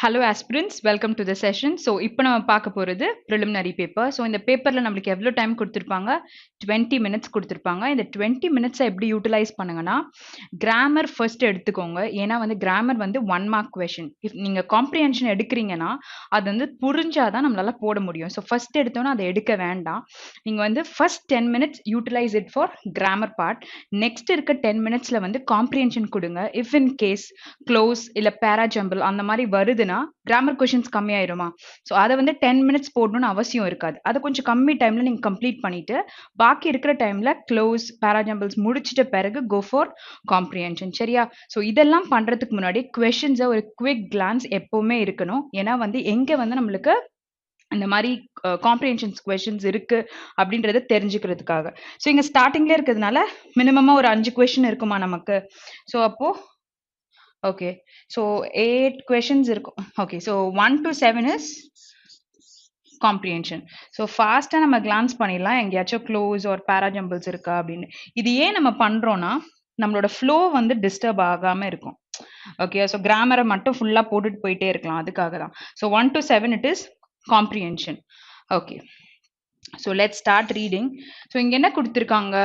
Hello aspirants, welcome to the session. So, இப்போ நம்ம பார்க்க போறது preliminary paper. So, இந்த பேப்பர்ல நம்மளுக்கு எவ்வளவு டைம் கொடுத்திருப்பாங்க 20 மினிட்ஸ் கொடுத்திருப்பாங்க. இந்த 20 மினிட்ஸை எப்படி யூட்டிலைஸ் பண்ணுங்கன்னா கிராமர் ஃபர்ஸ்ட் எடுத்துக்கோங்க. ஏன்னா வந்து கிராமர் வந்து 1 மார்க் கொஷின். இஃப் நீங்க காம்ப்ரிஹென்ஷன் எடுக்கிறீங்கன்னா அது வந்து புரிஞ்சாதான் நம்மளால போட முடியும். ஸோ ஃபர்ஸ்ட் எடுத்தோன்னா அதை எடுக்க வேண்டாம். நீங்க வந்து first 10 minutes utilize it for grammar part. Next இருக்க 10 மினிட்ஸ்ல வந்து காம்ப்ரிஹென்ஷன் கொடுங்க. இஃப் இன் கேஸ் க்ளோஸ் இல்ல பேராஜம்பிள் அந்த மாதிரி வருதுன்னா கிராமர் கொஷின்ஸ் கம்மியாயிருமா? ஸோ அதை வந்து 10 மினிட்ஸ் போடணும்னு அவசியம் இருக்காது. அதை கொஞ்சம் கம்மி டைம்ல நீங்க கம்ப்ளீட் பண்ணிட்டு பாக்கி இருக்கிற டைம்ல க்ளோஸ் பேராஜம்பிள்ஸ் முடிச்சிட்ட பிறகு கோ ஃபார் காம்ப்ரிஹென்ஷன். சரியா? ஸோ இதெல்லாம் பண்றதுக்கு முன்னாடி கொஷின்ஸை ஒரு குவிக் கிளான்ஸ் எப்பவுமே இருக்கணும். ஏன்னா வந்து எங்க வந்து நம்மளுக்கு இந்த மாதிரி காம்ப்ரிஹென்ஷன்ஸ் கொஷின்ஸ் இருக்கு அப்படின்றத தெரிஞ்சுக்கிறதுக்காக. ஸோ இங்க ஸ்டார்டிங்ல இருக்கிறதுனால மினிமமா ஒரு 5 கொஷின் இருக்குமா நமக்கு? ஸோ அப்போ ஓகே, ஸோ 8 questions இருக்கும். Okay, so 1 to 7 is comprehension. So ஃபாஸ்ட்டாக நம்ம கிளான்ஸ் பண்ணிடலாம் எங்கேயாச்சும் க்ளோஸ் ஒரு பேராஜம்பிள்ஸ் இருக்கா அப்படின்னு. இது ஏன் நம்ம பண்றோம்னா நம்மளோட ஃப்ளோ வந்து டிஸ்டர்ப் ஆகாம இருக்கும். ஓகே, ஸோ கிராமரை மட்டும் ஃபுல்லா போட்டுட்டு போயிட்டே இருக்கலாம், அதுக்காக தான். So 1 to 7 it is comprehension. Okay, so let's start reading. So இங்க என்ன கொடுத்துருக்காங்க?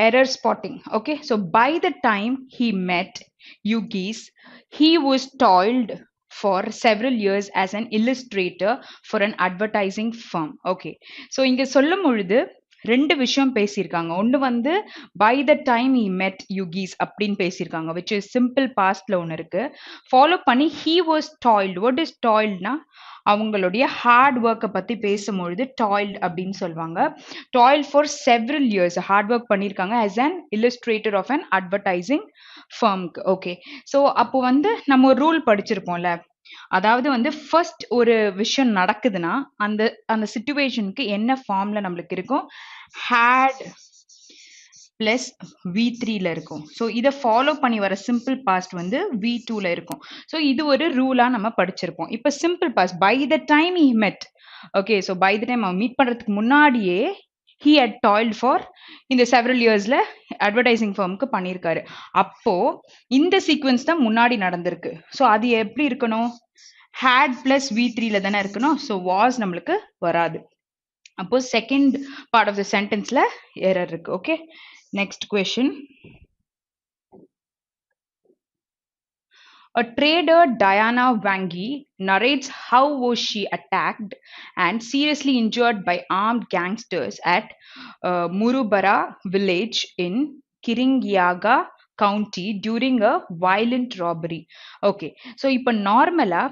Error spotting. Okay, so by the time he met Yugis, he was toiled for several years as an illustrator for an advertising firm. Okay, so இங்க சொல்லும் பொழுது ரெண்டு விஷயம் பேசியிருக்காங்க. ஒன்று வந்து by the time he met Yugis அப்படின்னு பேசியிருக்காங்க, which is simple pastல ஒன்று இருக்கு. ஃபாலோ பண்ணி he was toiled. What is toiledனா அவங்களுடைய ஹார்ட் ஒர்க்கை பத்தி பேசும்பொழுது டாய்ல்ட் அப்படின்னு சொல்லுவாங்க. Toil for several years hard work பண்ணியிருக்காங்க as an illustrator of an advertising firmக்கு. ஓகே, ஸோ அப்போ வந்து நம்ம ஒரு ரூல் படிச்சிருப்போம்ல, அதாவது வந்து ஃபர்ஸ்ட் ஒரு விஷயம் நடக்குதுன்னா அந்த அந்த சிச்சுவேஷனுக்கு என்ன ஃபார்ம்ல நம்மளுக்கு இருக்கும்? ஹேட் பிளஸ் V3ல இருக்கும். ஸோ இதை ஃபாலோ பண்ணி வர சிம்பிள் பாஸ்ட் வந்து V2ல இருக்கும். ஸோ இது ஒரு ரூலா நம்ம படிச்சிருப்போம். இப்போ simple past by the time he met. Okay, so by the time அவன் மீட் பண்றதுக்கு முன்னாடியே he had toiled for இந்த செவரல் இயர்ஸ்ல அட்வர்டைசிங் ஃபர்முக்கு பண்ணியிருக்காரு. அப்போ இந்த சீக்வன்ஸ் தான் முன்னாடி நடந்திருக்கு. ஸோ அது எப்படி இருக்கணும்? had பிளஸ் V3ல தானே இருக்கணும். ஸோ வாஸ் நம்மளுக்கு வராது. அப்போ செகண்ட் பார்ட் ஆஃப் த சென்டென்ஸ்ல எரர் இருக்கு. Okay, next question. A trader, Diana Wangi, narrates how was she attacked and seriously injured by armed gangsters at Murubara village in Kiringiaga County during a violent robbery. Okay, so இப்போ நார்மலா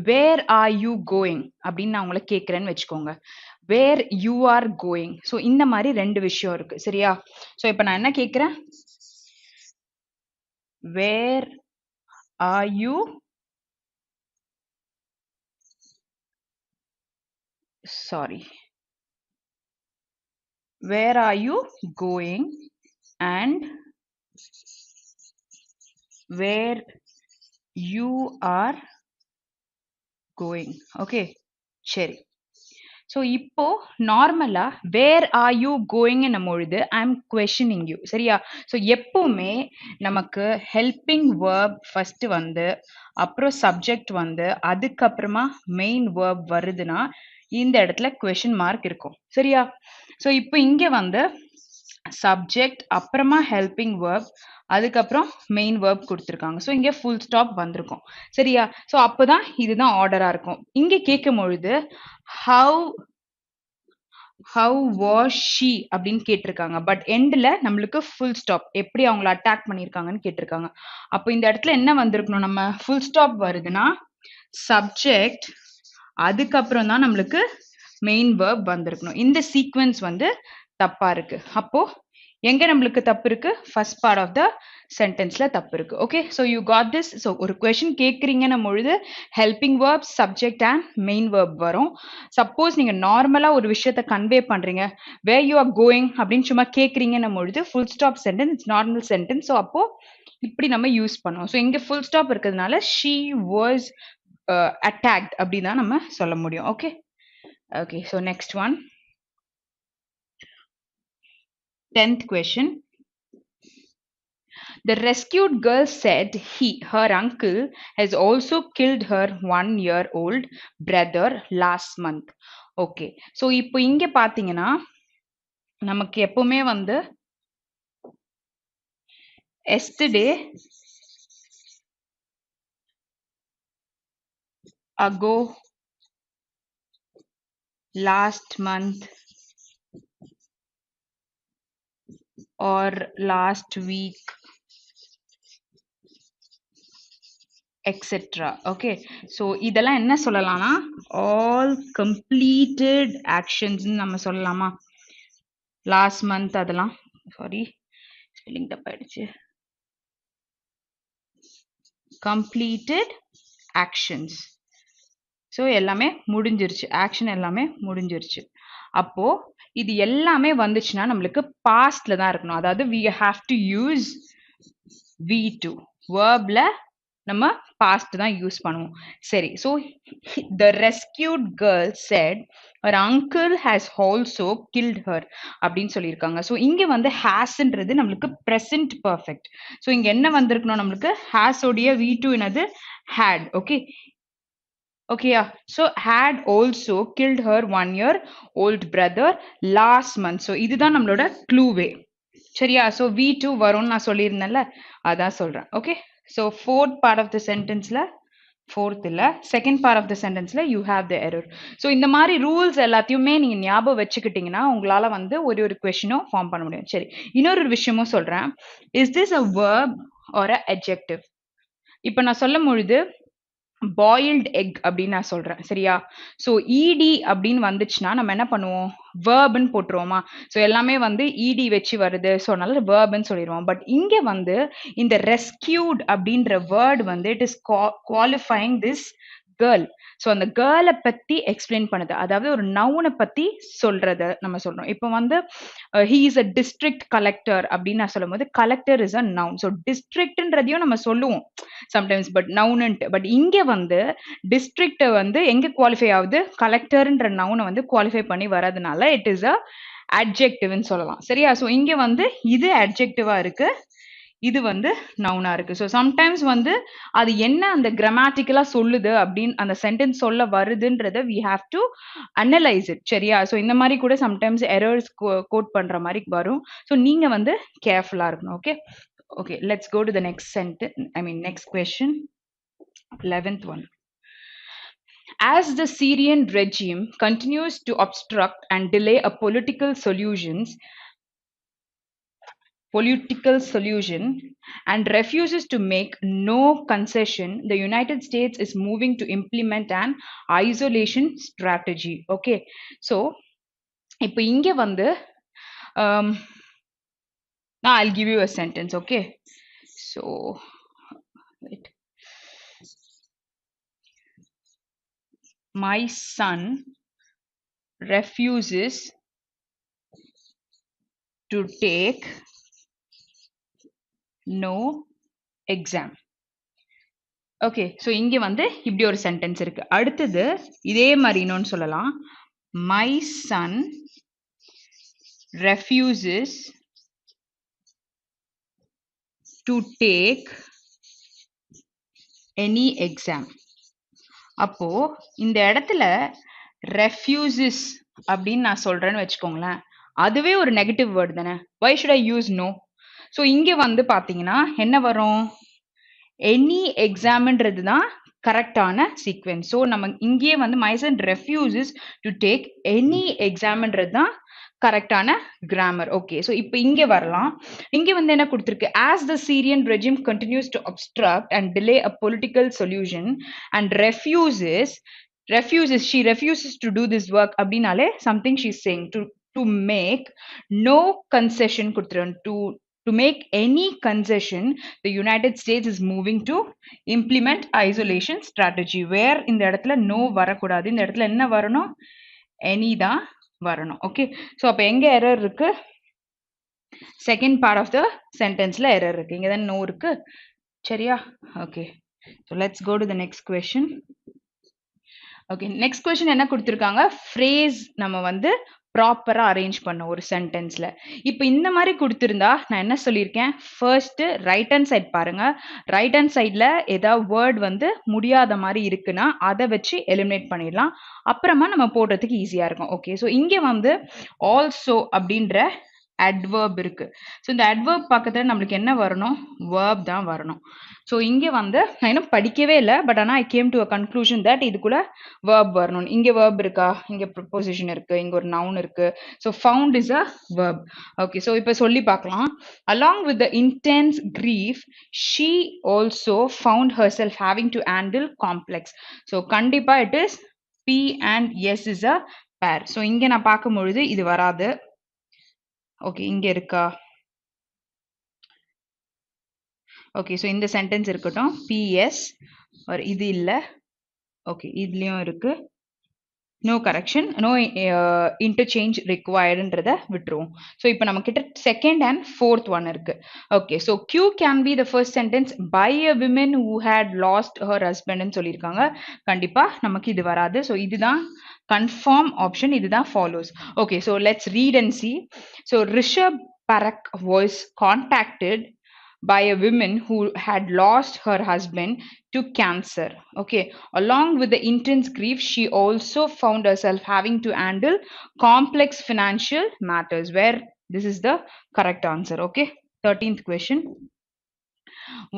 where are you going அப்படின்னு நான் உங்களை கேட்கிறேன்னு வச்சுக்கோங்க. where you are going. So இந்த மாதிரி ரெண்டு விஷயம் இருக்கு, சரியா? ஸோ இப்போ நான் என்ன கேட்கிறேன்? where are you where are you going and where you are going. Okay, சரி. ஸோ இப்போ நார்மலா வேர் ஆர் யூ கோயிங்னு பொழுது ஐ எம் கொஸ்டினிங் யூ, சரியா? ஸோ எப்பவுமே நமக்கு ஹெல்பிங் வேர்ப் ஃபர்ஸ்ட் வந்து அப்புறம் சப்ஜெக்ட் வந்து அதுக்கப்புறமா மெயின் வேர்ப் வருதுன்னா இந்த இடத்துல கொஸ்டின் மார்க் இருக்கும், சரியா? ஸோ இப்போ இங்க வந்து சப்ஜெக்ட் அப்புறமா ஹெல்பிங் வேர்ப் அதுக்கப்புறம் மெயின் வேர்ப் கொடுத்துருக்காங்க. ஸோ இங்கே ஃபுல் ஸ்டாப் வந்திருக்கும், சரியா? ஸோ அப்போதான் இதுதான் ஆர்டரா இருக்கும். இங்க கேட்கும் பொழுது how was she அப்படின்னு கேட்டிருக்காங்க. பட் எண்ட்ல நம்மளுக்கு ஃபுல் ஸ்டாப் எப்படி அவங்கள அட்டாக் பண்ணியிருக்காங்கன்னு கேட்டிருக்காங்க. அப்போ இந்த இடத்துல என்ன வந்திருக்கணும்? நம்ம ஃபுல் ஸ்டாப் வருதுன்னா சப்ஜெக்ட் அதுக்கப்புறம் தான் நம்மளுக்கு மெயின் வேர்ப் வந்திருக்கணும். இந்த சீக்வன்ஸ் வந்து தப்பா இருக்கு. அப்போ எங்க நம்மளுக்கு தப்பு இருக்கு? ஃபர்ஸ்ட் பார்ட் ஆஃப் த சென்டென்ஸ்ல தப்பு இருக்கு. Okay, so you got this. So ஒரு கொஸ்டின் கேட்குறீங்கன்னும் பொழுது helping verb, subject and main verb வரும். சப்போஸ் நீங்க நார்மலா ஒரு விஷயத்த கன்வே பண்றீங்க, வேர் யூ ஆர் கோயிங் அப்படின்னு சும்மா கேட்குறீங்கன்னும் பொழுது full stop sentence, normal sentence. So அப்போ இப்படி நம்ம யூஸ் பண்ணுவோம். ஸோ இங்க ஃபுல் ஸ்டாப் இருக்கிறதுனால she was attacked அப்படி தான் நம்ம சொல்ல முடியும். Okay, okay, so next one, 10th question. The rescued girl said her uncle has also killed her 1-year-old brother last month. Okay, so இப்போ இங்க பாத்தீங்கன்னா நமக்கு எப்பவுமே வந்து yesterday, ago, last month or last week, etc. Okay, so இதெல்லாம் என்ன சொல்லலாம்னா all completed actions நம்ம சொல்லலாமா? last month அதெல்லாம் sorry spelling தப்பா ஆயிடுச்சு. completed actions. ஸோ எல்லாமே முடிஞ்சிருச்சு, ஆக்ஷன் எல்லாமே முடிஞ்சிருச்சு. அப்போ இது எல்லாமே வந்துச்சுன்னா நம்மளுக்கு பாஸ்ட்ல தான் இருக்கணும். அதாவது we have to use V2 verbல நம்ம past தான் யூஸ் பண்ணுவோம். சரி, so the rescued girl said her uncle has also killed her அப்படின்னு சொல்லியிருக்காங்க. ஸோ இங்க வந்து hasன்றது நம்மளுக்கு present perfect. ஸோ இங்க என்ன வந்திருக்கணும் நம்மளுக்கு has உடைய V2 என்னது had. Okay, okay, yeah. So had also killed her 1-year-old brother last month. So இதுதான் நம்மளோட clue. சரியா? So V2 வரும்னு நான் சொல்லியிருந்தேன்ல, அதான் சொல்றேன். Okay, so fourth part of the sentenceல fourth இல்ல second part of the sentenceல you have the error. So இந்த மாதிரி ரூல்ஸ் எல்லாத்தையுமே நீங்க ஞாபகம் வச்சுக்கிட்டீங்கன்னா உங்களால வந்து ஒரு கொஸ்டினும் ஃபார்ம் பண்ண முடியும். சரி, இன்னொரு விஷயமும் சொல்றேன். Is this a verb or a adjective? இப்ப நான் சொல்லும் பொழுது பாயில்டு எக் அப்படின்னு நான் சொல்றேன். சரியா? ஸோ இடி அப்படின்னு வந்துச்சுன்னா நம்ம என்ன பண்ணுவோம், வேர்ப்னு போட்டுருவோமா? ஸோ எல்லாமே வந்து இடி வச்சு வருது, ஸோ அதனால வேர்ப்னு சொல்லிடுவோம். பட் இங்க வந்து இந்த ரெஸ்கியூட் அப்படின்ற வேர்ட் வந்து it is qualifying this girl. So அந்த கேர்ளை பத்தி எக்ஸ்பிளைன் பண்ணுது, அதாவது ஒரு நவுனை பத்தி சொல்றத நம்ம சொல்றோம். இப்போ வந்து he is a district collector அப்படின்னு நான் சொல்லும் போது collector is a noun. So டிஸ்ட்ரிக்ட்ன்றதையும் நம்ம சொல்லுவோம் சம்டைம்ஸ், பட் நவுன்ட்டு. பட் இங்க வந்து டிஸ்ட்ரிக்ட் வந்து எங்க குவாலிஃபை ஆகுது, கலெக்டர்ன்ற நவுனை வந்து குவாலிஃபை பண்ணி வரதுனால இட் இஸ் அ அட்ஜெக்டிவ்னு சொல்லலாம். சரியா? ஸோ இங்க வந்து இது அட்ஜெக்டிவா இருக்கு, இது வந்து நவுனா இருக்கு. ஸோ சம்டைம்ஸ் வந்து அது என்ன அந்த கிராமட்டிக்கலா சொல்லுது அப்படின்னு அந்த சென்டென்ஸ் சொல்ல வருதுன்றத we have to analyze it. சரியா? ஸோ இந்த மாதிரி கூட சம்டைம்ஸ் எரர்ஸ் கோட் பண்ற மாதிரி வரும். ஸோ நீங்க வந்து கேர்ஃபுல்லா இருக்கணும். Okay, okay, let's go to the next sentence. Next question. 11th one. As the Syrian regime continues to obstruct and delay a political solution and refuses to make no concession, the United States is moving to implement an isolation strategy. Okay, so இப்போ இங்க வந்து now I'll give you a sentence. Okay, so wait. My son refuses to take no exam. Okay, so இங்க வந்து இப்படி ஒரு sentence இருக்கு. அடுத்தது இதே மாதிரி இன்னொன்னு சொல்லலாம். My son refuses to take any exam. அப்போ இந்த இடத்துல refuses அப்படின்னு நான் சொல்றேன்னு வச்சுக்கோங்களேன், அதுவே ஒரு நெகட்டிவ் வேர்டு தானே. why should I use no? So இங்க வந்து பாத்தீங்கன்னா என்ன வரும், எனி எக்ஸாம்ன்றது தான் கரெக்டான சீக்வென்ஸ். ஸோ நம்ம இங்கேயே வந்து my son refuses to take any examன்றது தான் கரெக்டான கிராமர். ஓகே, ஸோ இப்போ இங்கே வரலாம். இங்கே வந்து என்ன கொடுத்துருக்கு, as the Syrian regime continues to obstruct and delay a political solution and she refuses to do this work அப்படின்னாலே something she's saying to make no concession கொடுத்துருவோம். To make any concession, the United States is moving to implement isolation strategy. Where இந்த இடத்துல no வரக்கூடாது, இந்த இடத்துல என்ன வரணும், any தான் வரணும். ஓகே, ஸோ அப்போ எங்க எரர் இருக்கு, செகண்ட் பார்ட் ஆஃப் த சென்டென்ஸ்ல எரர் இருக்கு, இங்க தான் no இருக்கு. சரியா? Okay, so let's go to the next question. Okay, next question என்ன கொடுத்துருக்காங்க, ஃப்ரேஸ் நம்ம வந்து ப்ராப்பரா அரேஞ்ச் பண்ணும் ஒரு சென்டென்ஸ்ல. இப்போ இந்த மாதிரி கொடுத்திருந்தா நான் என்ன சொல்லியிருக்கேன், ஃபர்ஸ்ட் ரைட் ஹேண்ட் சைட் பாருங்க. ரைட் ஹேண்ட் சைட்ல ஏதாவது வேர்ட் வந்து முடியாத மாதிரி இருக்குன்னா அதை வச்சு எலிமினேட் பண்ணிடலாம். அப்புறமா நம்ம போடுறதுக்கு ஈஸியா இருக்கும். ஓகே, ஸோ இங்க வந்து ஆல்சோ அப்படின்ற அட்வர்ப் இருக்கு. ஸோ இந்த அட்வர்ப் பக்கத்துல நம்மளுக்கு என்ன வரணும், வேர்ப் தான் வரணும். ஸோ இங்க வந்து நான் இன்னும் படிக்கவே இல்லை, பட் ஆனால் I came to a conclusion that இதுக்குள்ள வேர்ப் வரணும். இங்க வேர்ப் இருக்கா, இங்க ப்ரிப்போசிஷன் இருக்கு, இங்க ஒரு நவுன் இருக்கு. So found is a verb. Okay, so இப்போ சொல்லி பார்க்கலாம். Along with the intense grief, she also found herself having to handle complex. So கண்டிப்பா it is P and S is a pair. So இங்க நான் பார்க்கும் பொழுது இது வராது. ஓகே, இங்க இருக்கா? ஓகே, ஸோ இந்த சென்டென்ஸ் இருக்கட்டும். பிஎஸ் இது இல்லை. ஓகே, இதுலயும் இருக்கு. நோ கரெக்ஷன், நோ இன்டர்சேஞ்ச் ரிக்வயர்டுன்றதை விட்டுருவோம். ஸோ இப்போ நம்ம கிட்ட செகண்ட் அண்ட் ஃபோர்த் ஒன் இருக்கு. Okay, so Q can be the first sentence by a women who had lost her ஹஸ்பண்ட்னு சொல்லியிருக்காங்க. கண்டிப்பா நமக்கு இது வராது. ஸோ இதுதான் கன்ஃபார்ம் ஆப்ஷன், இதுதான் follows. Okay, so let's read and C. So Rishabh Barack was contacted by a woman who had lost her husband to cancer. Okay, along with the intense grief, she also found herself having to handle complex financial matters, where this is the correct answer. Okay, 13th question.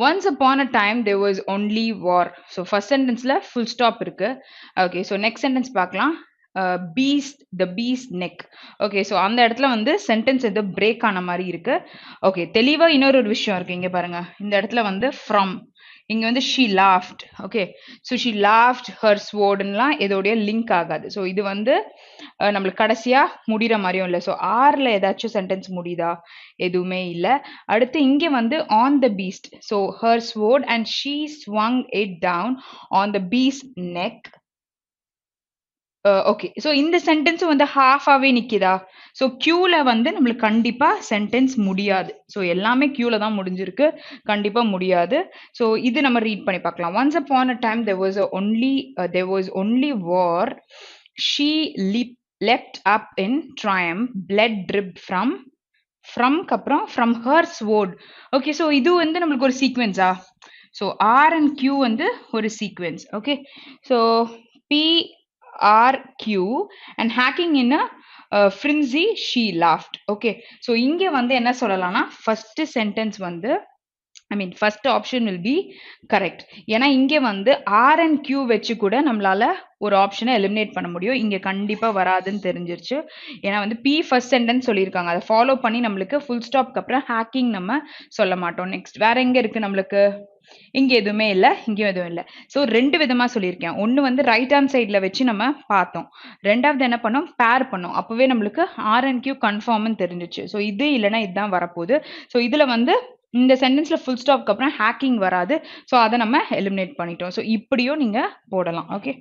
Once upon a time there was only war. So first sentence la full stop irukku. Okay, so next sentence பார்க்கலாம். beast, the beast neck. Okay, so அந்த இடத்துல வந்து sentence எது break ஆன மாதிரி இருக்கு. Okay, தெளிவா இன்னொரு விஷயம் இருக்கு. இங்க பாருங்க, இந்த இடத்துல வந்து ஃப்ரம், இங்க வந்து she laughed. Okay, so she laughed her swordலாம் இதோடைய லிங்க் ஆகாது. ஸோ இது வந்து நம்மளுக்கு கடைசியா முடிகிற மாதிரியும் இல்லை. ஸோ ஆர்ல ஏதாச்சும் சென்டென்ஸ் முடியுதா, எதுவுமே இல்லை. அடுத்து இங்க வந்து on the beast, so her sword and she swung it down on the beast neck. Okay, so இந்த சென்டென்ஸும் வந்து ஹாஃபாவே நிக்குதா? ஸோ கியூல வந்து நம்மளுக்கு கண்டிப்பா சென்டென்ஸ் முடியாது. ஸோ எல்லாமே கியூல தான் முடிஞ்சிருக்கு, கண்டிப்பா முடியாது. ஸோ இது நம்ம ரீட் பண்ணி பார்க்கலாம். Once upon a time there was only war. She leapt up in triumph, blood dripped from அப்புறம் from her sword. Okay, so இது வந்து நம்மளுக்கு ஒரு சீக்வென்ஸா? ஸோ ஆர் அண்ட் கியூ வந்து ஒரு sequence. Okay, so B RQ and hacking in a frenzy, she laughed. Okay, so இங்க வந்து என்ன சொல்லலாம்னா first sentence வந்து first option will be correct. ஏன்னா இங்க வந்து R and Q வச்சு கூட நம்மளால ஒரு ஆப்ஷனை எலிமினேட் பண்ண முடியும். இங்க கண்டிப்பா வராதுன்னு தெரிஞ்சிருச்சு. ஏன்னா வந்து P ஃபர்ஸ்ட் சென்டென்ஸ் சொல்லியிருக்காங்க, அதை ஃபாலோ பண்ணி நம்மளுக்கு ஃபுல் ஸ்டாப்க்கு அப்புறம் ஹேக்கிங் நம்ம சொல்ல மாட்டோம். நெக்ஸ்ட் வேற எங்க இருக்கு நம்மளுக்கு? இங்க எதுவுமே இல்ல, இங்கேயும் எதுவும் இல்ல. ஸோ ரெண்டு விதமா சொல்லியிருக்கேன். ஒன்னு வந்து ரைட் ஹேண்ட் சைட்ல வச்சு நம்ம பார்த்தோம், ரெண்டாவது என்ன பண்ணோம், பேர் பண்ணோம். அப்பவே நம்மளுக்கு ஆர் அண்ட் கியூ கன்ஃபார்ம்னு தெரிஞ்சிச்சு. ஸோ இது இல்லைன்னா இதுதான் வரப்போகுது. ஸோ இதுல வந்து இந்த சென்டென்ஸ்ல ஃபுல் ஸ்டாப்க்கு அப்புறம் ஹேக்கிங் வராது. ஸோ அதை நம்ம எலிமினேட் பண்ணிட்டோம். ஸோ இப்படியும் நீங்க போடலாம். Okay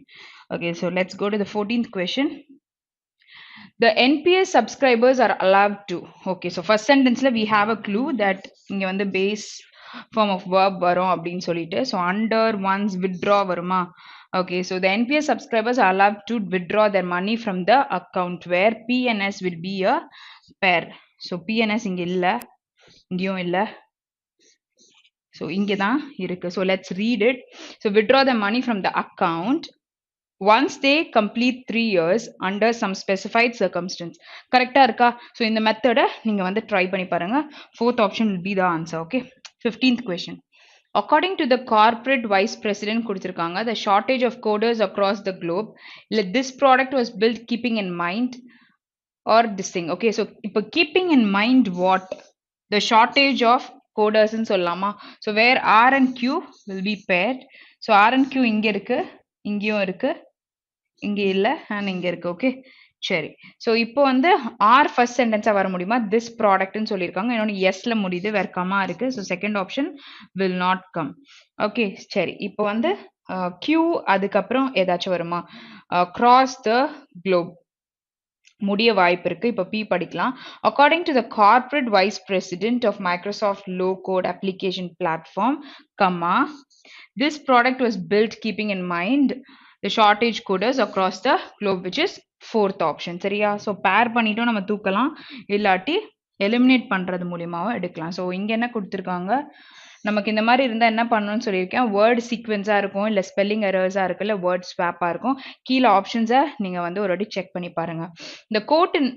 okay, so let's go to the 14th question. The NPS subscribers are allowed to. Okay, so first sentence we have a clue that இங்க வந்து base form of verb வரும் அப்படின்னு சொல்லிட்டு. So under one's withdraw வருமா? Okay, so the NPS subscribers are allowed to withdraw their money from the account where PNS will be a pair. So PNS இங்க இல்ல, இங்கேயும் இல்ல, so இங்க தான் இருக்கு. So let's read it. So withdraw the money from the account once they complete 3 years under some specified circumstance. கரெக்டா இருக்கா? So இந்த மெத்தட நீங்க வந்து ட்ரை பண்ணி பாருங்க. Fourth option will be the answer. Okay, 15th question. According to the corporate vice president கொடுத்திருக்காங்க, the shortage of coders across the globe, this product was built keeping in mind or this thing. Okay, so இப்போ keeping in mind what? The shortage of coders ன்னு சொல்லலாமா? So where R and Q will be paired. So R and Q இங்க இருக்கு, இங்கேயும் இருக்கு, இங்க இல்ல, and இங்க இருக்கு. ஓகே சரி, ஸோ இப்போ வந்து ஆர் ஃபர்ஸ்ட் சென்டென்ஸா வர முடியுமா? திஸ் ப்ராடக்ட்னு சொல்லியிருக்காங்க, இன்னொன்று எஸ்ல முடியுது, வேற கமா இருக்கு. So second option will not come. Okay சரி, இப்போ வந்து கியூ அதுக்கப்புறம் ஏதாச்சும் வருமா? கிராஸ் த குளோப் முடிய வாய்ப்பு இருக்கு. இப்போ பி படிக்கலாம். According to the corporate vice president of Microsoft low code application platform comma this product was built keeping in mind the shortage coders across the globe which is fourth option. சரியா? So பேர் பண்ணிட்டும் நம்ம தூக்கலாம். இல்லாட்டி eliminate பண்ணுறது மூலியமாகவும் எடுக்கலாம். So இங்கே என்ன கொடுத்துருக்காங்க, நமக்கு இந்த மாதிரி இருந்தால் என்ன பண்ணணும்னு சொல்லியிருக்கேன். வேர்டு சீக்வென்ஸாக இருக்கும், இல்லை ஸ்பெல்லிங் எரர்ஸாக இருக்கும், இல்லை வேர்ட் ஸ்வாப்பாக இருக்கும். கீழே ஆப்ஷன்ஸை நீங்கள் வந்து ஒரு வாட்டி செக் பண்ணி பாருங்கள். இந்த court in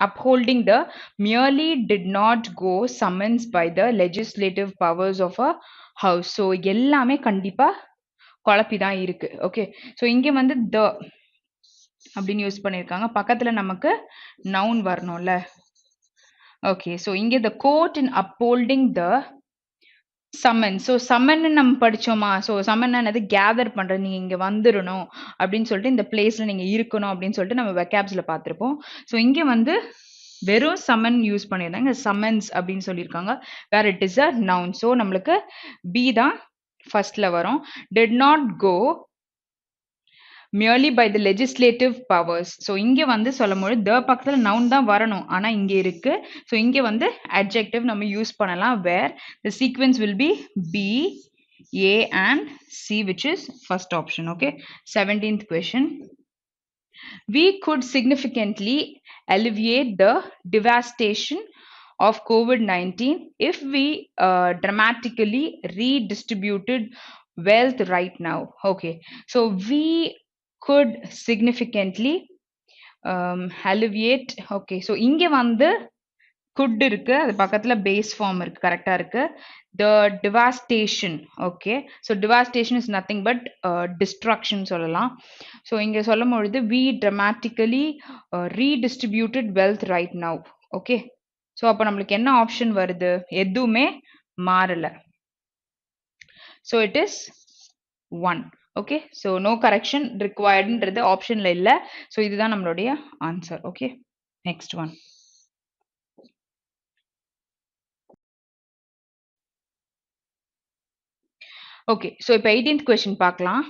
upholding the merely did not go summons by the legislative powers of a house. So எல்லாமே கண்டிப்பாக குழப்பி தான் இருக்கு. ஓகே, ஸோ இங்கே வந்து the அப்படின்னு யூஸ் பண்ணியிருக்காங்க. பக்கத்தில் நமக்கு நவுன் வரணும்ல. ஓகே, ஸோ இங்கே the court in upholding the summon. So summon நம்ம படிச்சோமா? ஸோ சம்மன் என்னது, கேதர் பண்றது, நீங்க இங்க வந்துடணும் அப்படின்னு சொல்லிட்டு, இந்த பிளேஸ்ல நீங்க இருக்கணும் அப்படின்னு சொல்லிட்டு நம்ம வெக்காப்ஸ்ல பார்த்திருப்போம். ஸோ இங்க வந்து வெறும் சம்மன் யூஸ் பண்ணியிருந்தாங்க, சம்மன்ஸ் அப்படின்னு சொல்லியிருக்காங்க. Where it is a noun. So நம்மளுக்கு பி தான் ஃபர்ஸ்ட்ல வரும். did not go merely by the legislative powers. So இங்கே வந்து சொல்லும்போது the பக்கத்தில் noun தான் வரணும், ஆனால் இங்கே இருக்கு. ஸோ இங்கே வந்து adjective நம்ம யூஸ் பண்ணலாம், where the sequence will be B, A and C, which is first option. Okay, 17th question. We could significantly alleviate the devastation of COVID-19 if we dramatically redistributed wealth right now. Okay, so we could significantly alleviate. Okay, so இங்கே வந்து could இருக்கு, அது பக்கத்துல base form இருக்கு, கரெக்டா இருக்கு. The devastation. Okay, so devastation is nothing but destruction சொல்லலாம். So இங்கே சொல்லும் பொழுது we dramatically redistributed wealth right now. Okay, so அப்போ நம்மளுக்கு என்ன ஆப்ஷன் வருது, எதுவுமே மாறல. So it is 1. Okay, so no correction ரிக்வயர்டுன்றது ஆப்ஷன்ல இல்லை. ஸோ இதுதான் நம்மளுடைய answer. Okay, next one. Okay, so இப்போ 18th கொஸ்டின் பார்க்கலாம்.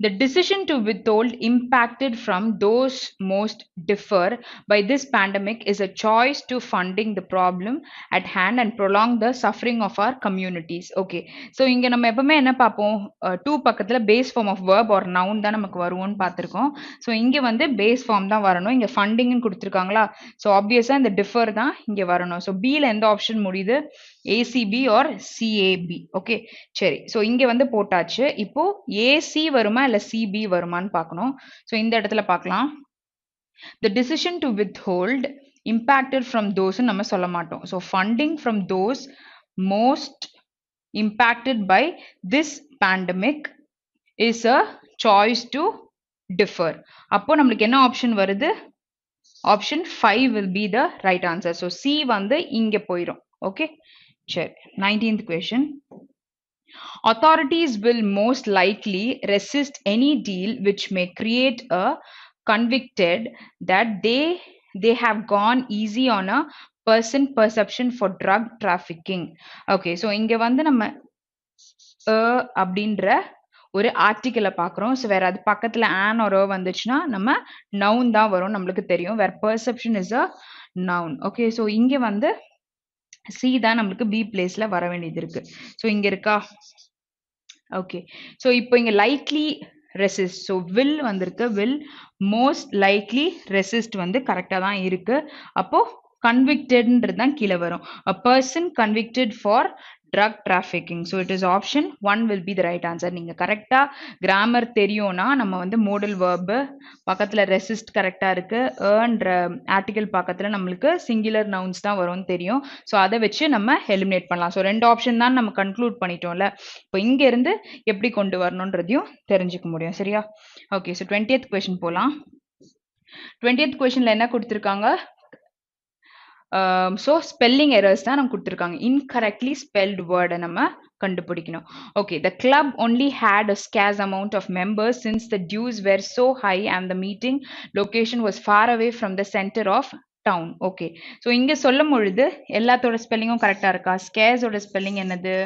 The decision to withhold impacted from those most differ by this pandemic is a choice to funding the problem at hand and prolong the suffering of our communities. Okay, so இங்க நம்ம எப்பவுமே என்ன பார்ப்போம், to பக்கத்துல base form of verb or noun தான் நமக்கு வரும்னு பார்த்திருக்கோம். ஸோ இங்க வந்து base form தான் வரணும். இங்க funding கொடுத்துருக்காங்களா, ஸோ ஆப்வியஸா இந்த differ தான் இங்க வரணும். ஸோ B ல எந்த ஆப்ஷன் முடியுது, ACB or CAB. ஓகே, சரி, ஸோ இங்க வந்து போட்டாச்சு. இப்போ AC வருமா இல்ல CB வருமான்னு பார்க்கணும். ஸோ இந்த இடத்துல பார்க்கலாம். The decision to withhold impacted from those நம்ம சொல்ல மாட்டோம். So funding from those most impacted by this pandemic is a choice to differ. அப்போ நம்மளுக்கு என்ன ஆப்ஷன் வருது, option 5 will be the right answer. So C வந்து இங்க போயிடும். ஓகே, சரி, 19th question. Authorities will most likely resist any deal which may create a convicted that they have gone easy on a person perception for drug trafficking. Okay, so இங்க வந்து நம்ம அப்படின்ற ஒரு ஆர்டிக்கலை பார்க்குறோம். ஸோ வேற அது பக்கத்தில் ஆன் ஒரு வந்துச்சுன்னா நம்ம நவுன் தான் வரும், நம்மளுக்கு தெரியும். வேற perception is a noun. Okay, so இங்கே வந்து சி தான் நம்மளுக்கு பி பிளேஸ்ல வர வேண்டியது இருக்கு. ஸோ இங்க இருக்கா, ஓகே. ஸோ இப்போ இங்க லைக்லி ரெசிஸ்ட், ஸோ வில் வந்திருக்கு, வில் மோஸ்ட் லைக்லி ரெசிஸ்ட் வந்து கரெக்டாக தான் இருக்கு. அப்போ கன்விக்டட்ன்றது தான் கீழே வரும். a person convicted for drug trafficking. So it is option 1 will be the right answer. நீங்க கரெக்டா கிராமர் தெரியும்னா நம்ம வந்து மோடல் verb பக்கத்துல ரெசிஸ்ட் கரெக்டா இருக்கு, ஏர்ன்ற ஆர்டிகல் பக்கத்துல நம்மளுக்கு சிங்குலர் நவுன்ஸ் தான் வரும்னு தெரியும். ஸோ அதை வச்சு நம்ம எலிமினேட் பண்ணலாம். ஸோ 2 ஆப்ஷன் தான் நம்ம கன்க்ளூட் பண்ணிட்டோம்ல. இப்போ இங்க இருந்து எப்படி கொண்டு வரணும்ன்றதையும் தெரிஞ்சுக்க முடியும். சரியா? ஓகே, ஸோ 20th கொஸ்டின் போலாம். 20th கொஸ்டின்ல என்ன கொடுத்துருக்காங்க, ஸோ ஸ்பெல்லிங் எரர்ஸ் தான் நம்ம கொடுத்துருக்காங்க. இன்கரெக்ட்லி ஸ்பெல்டு வேர்டை நம்ம கண்டுபிடிக்கணும். Okay, the club only had a scarce amount of members since the dues were so high and the meeting location was far away from the center of town. Okay, so இங்கே சொல்லும் பொழுது எல்லாத்தோட ஸ்பெல்லிங்கும் கரெக்டாக இருக்கா? ஸ்கேர்ஸோட spelling என்னது,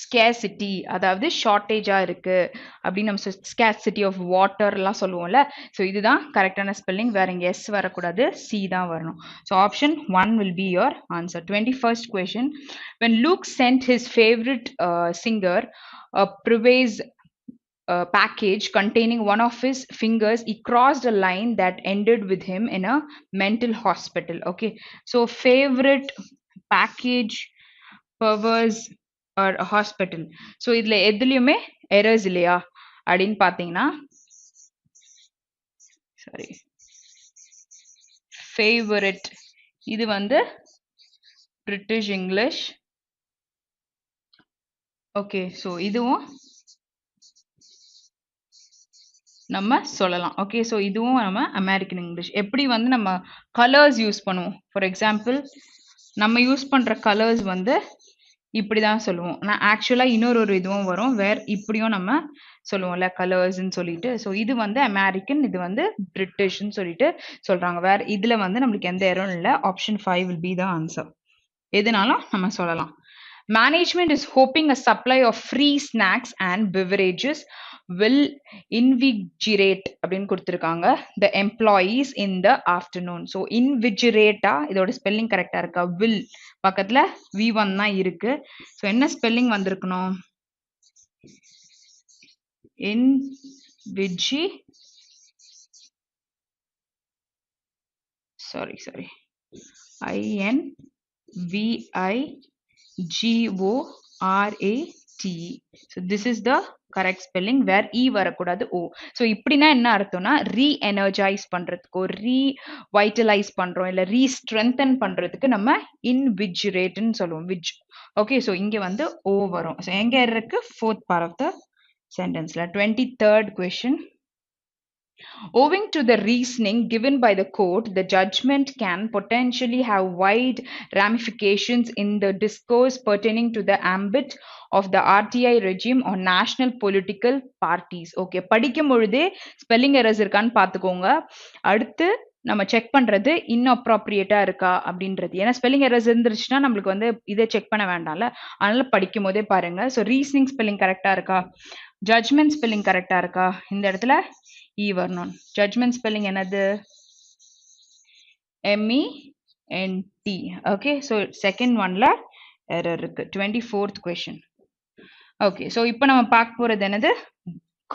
scarcity, அதாவது ஷார்ட்டேஜா இருக்கு அப்படின்னு நம்ம ஸ்கேர்சிட்டி ஆஃப் வாட்டர்லாம் சொல்லுவோம்ல. ஸோ இதுதான் கரெக்டான ஸ்பெல்லிங், வேற இங்கே எஸ் வரக்கூடாது, சி தான் வரணும். So option 1 will be your answer. 21st question. When Luke sent his favorite singer a praise package containing one of his fingers, he crossed a line that ended with him in a mental hospital. Okay, so favorite package purpose or a hospital. So இதுல எதுலயுமே errors இல்லையா அப்படின்னு பாத்தீங்கன்னா sorry favorite இது வந்து British English. Okay so இதுவும் நம்ம சொல்லலாம். ஓகே ஸோ இதுவும் நம்ம அமெரிக்கன் இங்கிலீஷ். எப்படி வந்து நம்ம கலர்ஸ் யூஸ் பண்ணுவோம். ஃபார் எக்ஸாம்பிள் நம்ம யூஸ் பண்ற கலர்ஸ் வந்து இப்படி தான் சொல்லுவோம். நான் ஆக்சுவலாக இன்னொரு இதுவும் வரும் வேர் இப்படியும் நம்ம சொல்லுவோம்ல கலர்ஸ்ன்னு சொல்லிட்டு. ஸோ இது வந்து அமெரிக்கன், இது வந்து பிரிட்டிஷ்ன்னு சொல்லிட்டு சொல்றாங்க. வேற இதுல வந்து நம்மளுக்கு எந்த எரரும் இல்லை. Option 5 will be the answer. எதுனாலும் நம்ம சொல்லலாம். Management is hoping a supply of free snacks and beverages will invigorate அப்படின்னு கொடுத்துருக்காங்க the employees in the afternoon. So invigorate இதோட ஸ்பெல்லிங் கரெக்டா இருக்கா? will பக்கத்துல v1 தான் இருக்கு. ஸோ என்ன ஸ்பெல்லிங் வந்திருக்கணும்? sorry INVIGORATE. So this is the correct spelling where E வரக்கூடாது O. So இப்படின்னா என்ன அர்த்தம்னா re-energize பண்றதுக்கோ revitalize பண்றோம் இல்ல re-strengthen பண்றதுக்கு நம்ம invigorate சொல்லுவோம். Okay, so இங்க வந்து O வரும். So எங்க இருக்கு? Fourth part of the sentenceல. 23rd question. Owing to the reasoning given by the court, the judgment can potentially have wide ramifications in the discourse pertaining to the ambit of the RTI regime on national political parties. Okay, படிக்கும் பொழுதே spelling errors இருக்கான்னு பார்த்துக்கோங்க. அடுத்து நம்ம check பண்றது inappropriate இருக்கா அப்படின்றது. ஏன்னா ஸ்பெல்லிங் எரர்ஸ் இருந்துருச்சுன்னா நம்மளுக்கு வந்து இதை செக் பண்ண வேண்டாம்ல. அதனால படிக்கும் போதே பாருங்க. ஸோ ரீசனிங் ஸ்பெல்லிங் கரெக்டா இருக்கா, ஜட்ஜ்மெண்ட் ஸ்பெல்லிங் கரெக்டா இருக்கா, இந்த இடத்துல E வரணும். ஜட்ஜ்மெண்ட் ஸ்பெல்லிங் என்னது? MENT. ஓகே ஸோ செகண்ட் ஒன்ல எரர் இருக்கு. 24th question. ஓகே ஸோ இப்போ நம்ம பார்க்க போறது என்னது?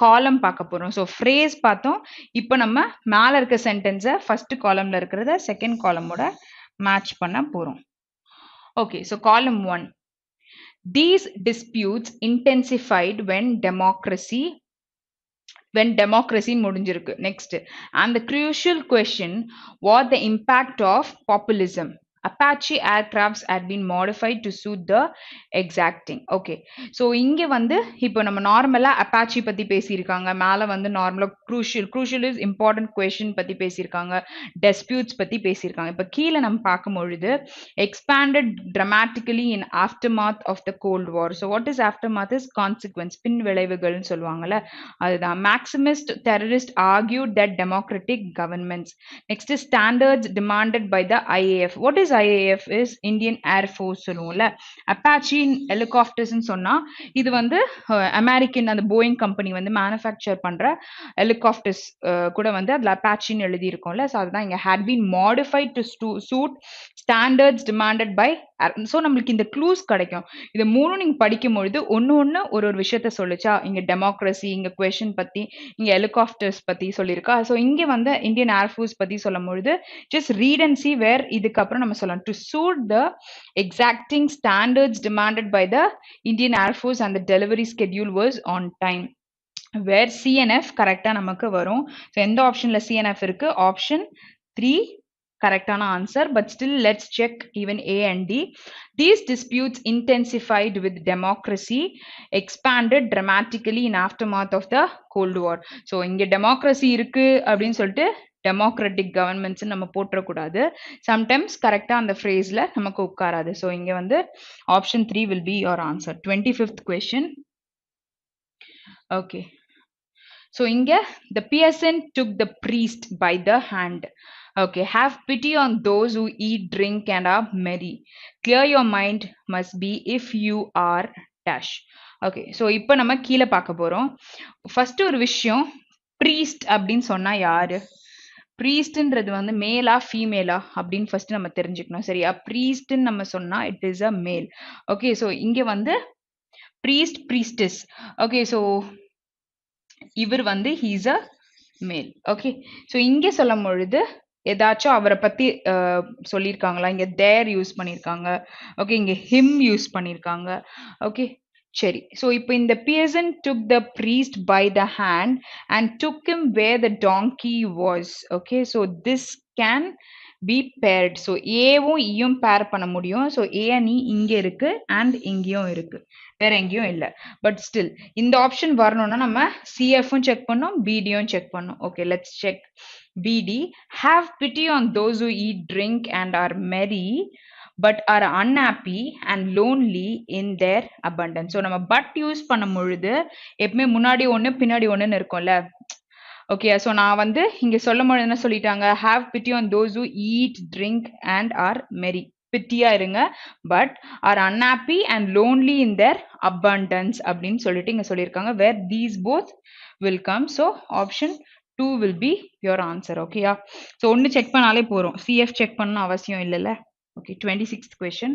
காலம் பார்க்க போறோம். ஸோ ஃப்ரேஸ் பார்த்தோம். இப்போ நம்ம மேல இருக்க சென்டென்ஸை ஃபர்ஸ்ட் காலம்ல இருக்கிறத செகண்ட் காலமோட மேட்ச் பண்ண போறோம். ஓகே ஸோ காலம் 1. These disputes intensified when democracy முடிஞ்சிருக்கு. Next, and the crucial question was the impact of populism. Apache aircrafts had been modified to suit the exacting. Okay, so இங்க வந்து இப்போ நம்ம நார்மலா அப்பாச்சி பத்தி பேசியிருக்காங்க. மேல வந்து நார்மலா crucial is important question பத்தி பேசியிருக்காங்க. disputes பத்தி பேசியிருக்காங்க. இப்போ கீழே நம்ம பார்க்கும் பொழுது expanded dramatically in aftermath of the Cold War. So what is aftermath is consequence, பின் விளைவுகள்னு சொல்லுவாங்கல்ல அதுதான். Maximist terrorists argued that democratic governments. Next is standards demanded by the IAF. What is IAF? is Indian Air Force சொல்லுவோம்ல. Apache helicopters சொன்னா இது வந்து American அந்த Boeing company வந்து manufacture பண்ற helicopters கூட வந்து அதுல அப்பாச்சின்னு எழுதி இருக்கும்ல. ஸோ அதுதான் இங்க had been modified to suit standards demanded by. So நம்மளுக்கு இந்த க்ளூஸ் கிடைக்கும். இது மூணும் நீங்க படிக்கும் பொழுது ஒன்னு ஒரு விஷயத்த சொல்லிச்சா. இங்க டெமோக்ரஸி, இங்க கொஸ்டின் பத்தி, இங்க ஹெலிகாப்டர்ஸ் பத்தி சொல்லியிருக்கா. ஸோ இங்க வந்து இந்தியன் ஏர்ஃபோர்ஸ் பத்தி சொல்லும் பொழுது just read and see where இதுக்கப்புறம் நம்ம சொல்லலாம். To suit the exacting standards demanded by the Indian air force and the delivery schedule was on time. Where CNF கரெக்டா நமக்கு வரும். ஸோ எந்த ஆப்ஷன்ல CNF இருக்கு? ஆப்ஷன் 3 கரெக்டான answer. But still let's check even A and D. These disputes intensified with democracy expanded dramatically in aftermath of the Cold War. So இங்க democracy இருக்கு அப்படின்னு சொல்லிட்டு டெமோக்ராட்டிக் கவர்மெண்ட்ஸ் நம்ம போட்டுறக்கூடாது. சம்டைம்ஸ் கரெக்டா அந்த ஃப்ரேஸ்ல நமக்கு உட்காராது. ஸோ இங்க வந்து option 3 will be your answer. 25th question. Okay. So inga the peasant took the priest by the hand. Okay, have pity on those who eat, drink and are merry. Clear your mind must be if you are dash. Okay, so இப்போ நம்ம கீழே பார்க்க போறோம். First ஒரு விஷயம், priest அப்படின்னு சொன்னா யாரு? priestன்றது வந்து மேலா ஃபீமேலா அப்படின்னு ஃபர்ஸ்ட் நம்ம தெரிஞ்சுக்கணும். சரியா? priestன்னு நம்ம சொன்னா இட் இஸ் அ மேல். ஓகே, ஸோ இங்க வந்து priest, priestess. Okay, so இவர் வந்து he's a male. Okay. So இங்க சொல்லும் பொழுது ஏதாச்சும் அவரை பத்தி சொல்லியிருக்காங்களா? இங்க தேர் யூஸ் பண்ணியிருக்காங்க. ஓகே, இங்க ஹிம் யூஸ் பண்ணியிருக்காங்க. ஓகே, சரி. ஸோ இப்போ இந்த peasant took the priest by the hand and took him where the donkey was. Okay, so this can be paired. So ஏவும் ஈயும் பேர் பண்ண முடியும். ஸோ ஏ அண்ட் இ இங்க இருக்கு அண்ட் இங்கேயும் இருக்கு, வேற எங்கேயும் இல்லை. பட் ஸ்டில் இந்த ஆப்ஷன் வரணும்னா நம்ம சிஎஃப்பும் செக் பண்ணோம், பிடியும் செக் பண்ணோம். ஓகே, லெட்ஸ் செக் பிடி. Have pity on those who eat, drink and are merry but are unhappy and lonely in their abundance. So நம்ம பட் யூஸ் பண்ணும் பொழுது எப்பவுமே முன்னாடி ஒன்று பின்னாடி ஒன்றுன்னு இருக்கும்ல. ஓகே, ஸோ நான் வந்து இங்க சொல்லும் பொழுது என்ன சொல்லிட்டாங்க? Have pity on those who eat, drink and are merry. பிட்டியா இருங்க, but are unhappy and lonely in their abundance அப்படின்னு சொல்லிட்டு இங்க சொல்லியிருக்காங்க. Where these both will come. So option 2 will be your answer. ஓகேயா? ஸோ ஒன்று செக் பண்ணாலே போறோம், சிஎஃப் செக் பண்ணணும் அவசியம் இல்லைல்ல. Okay, 26th question.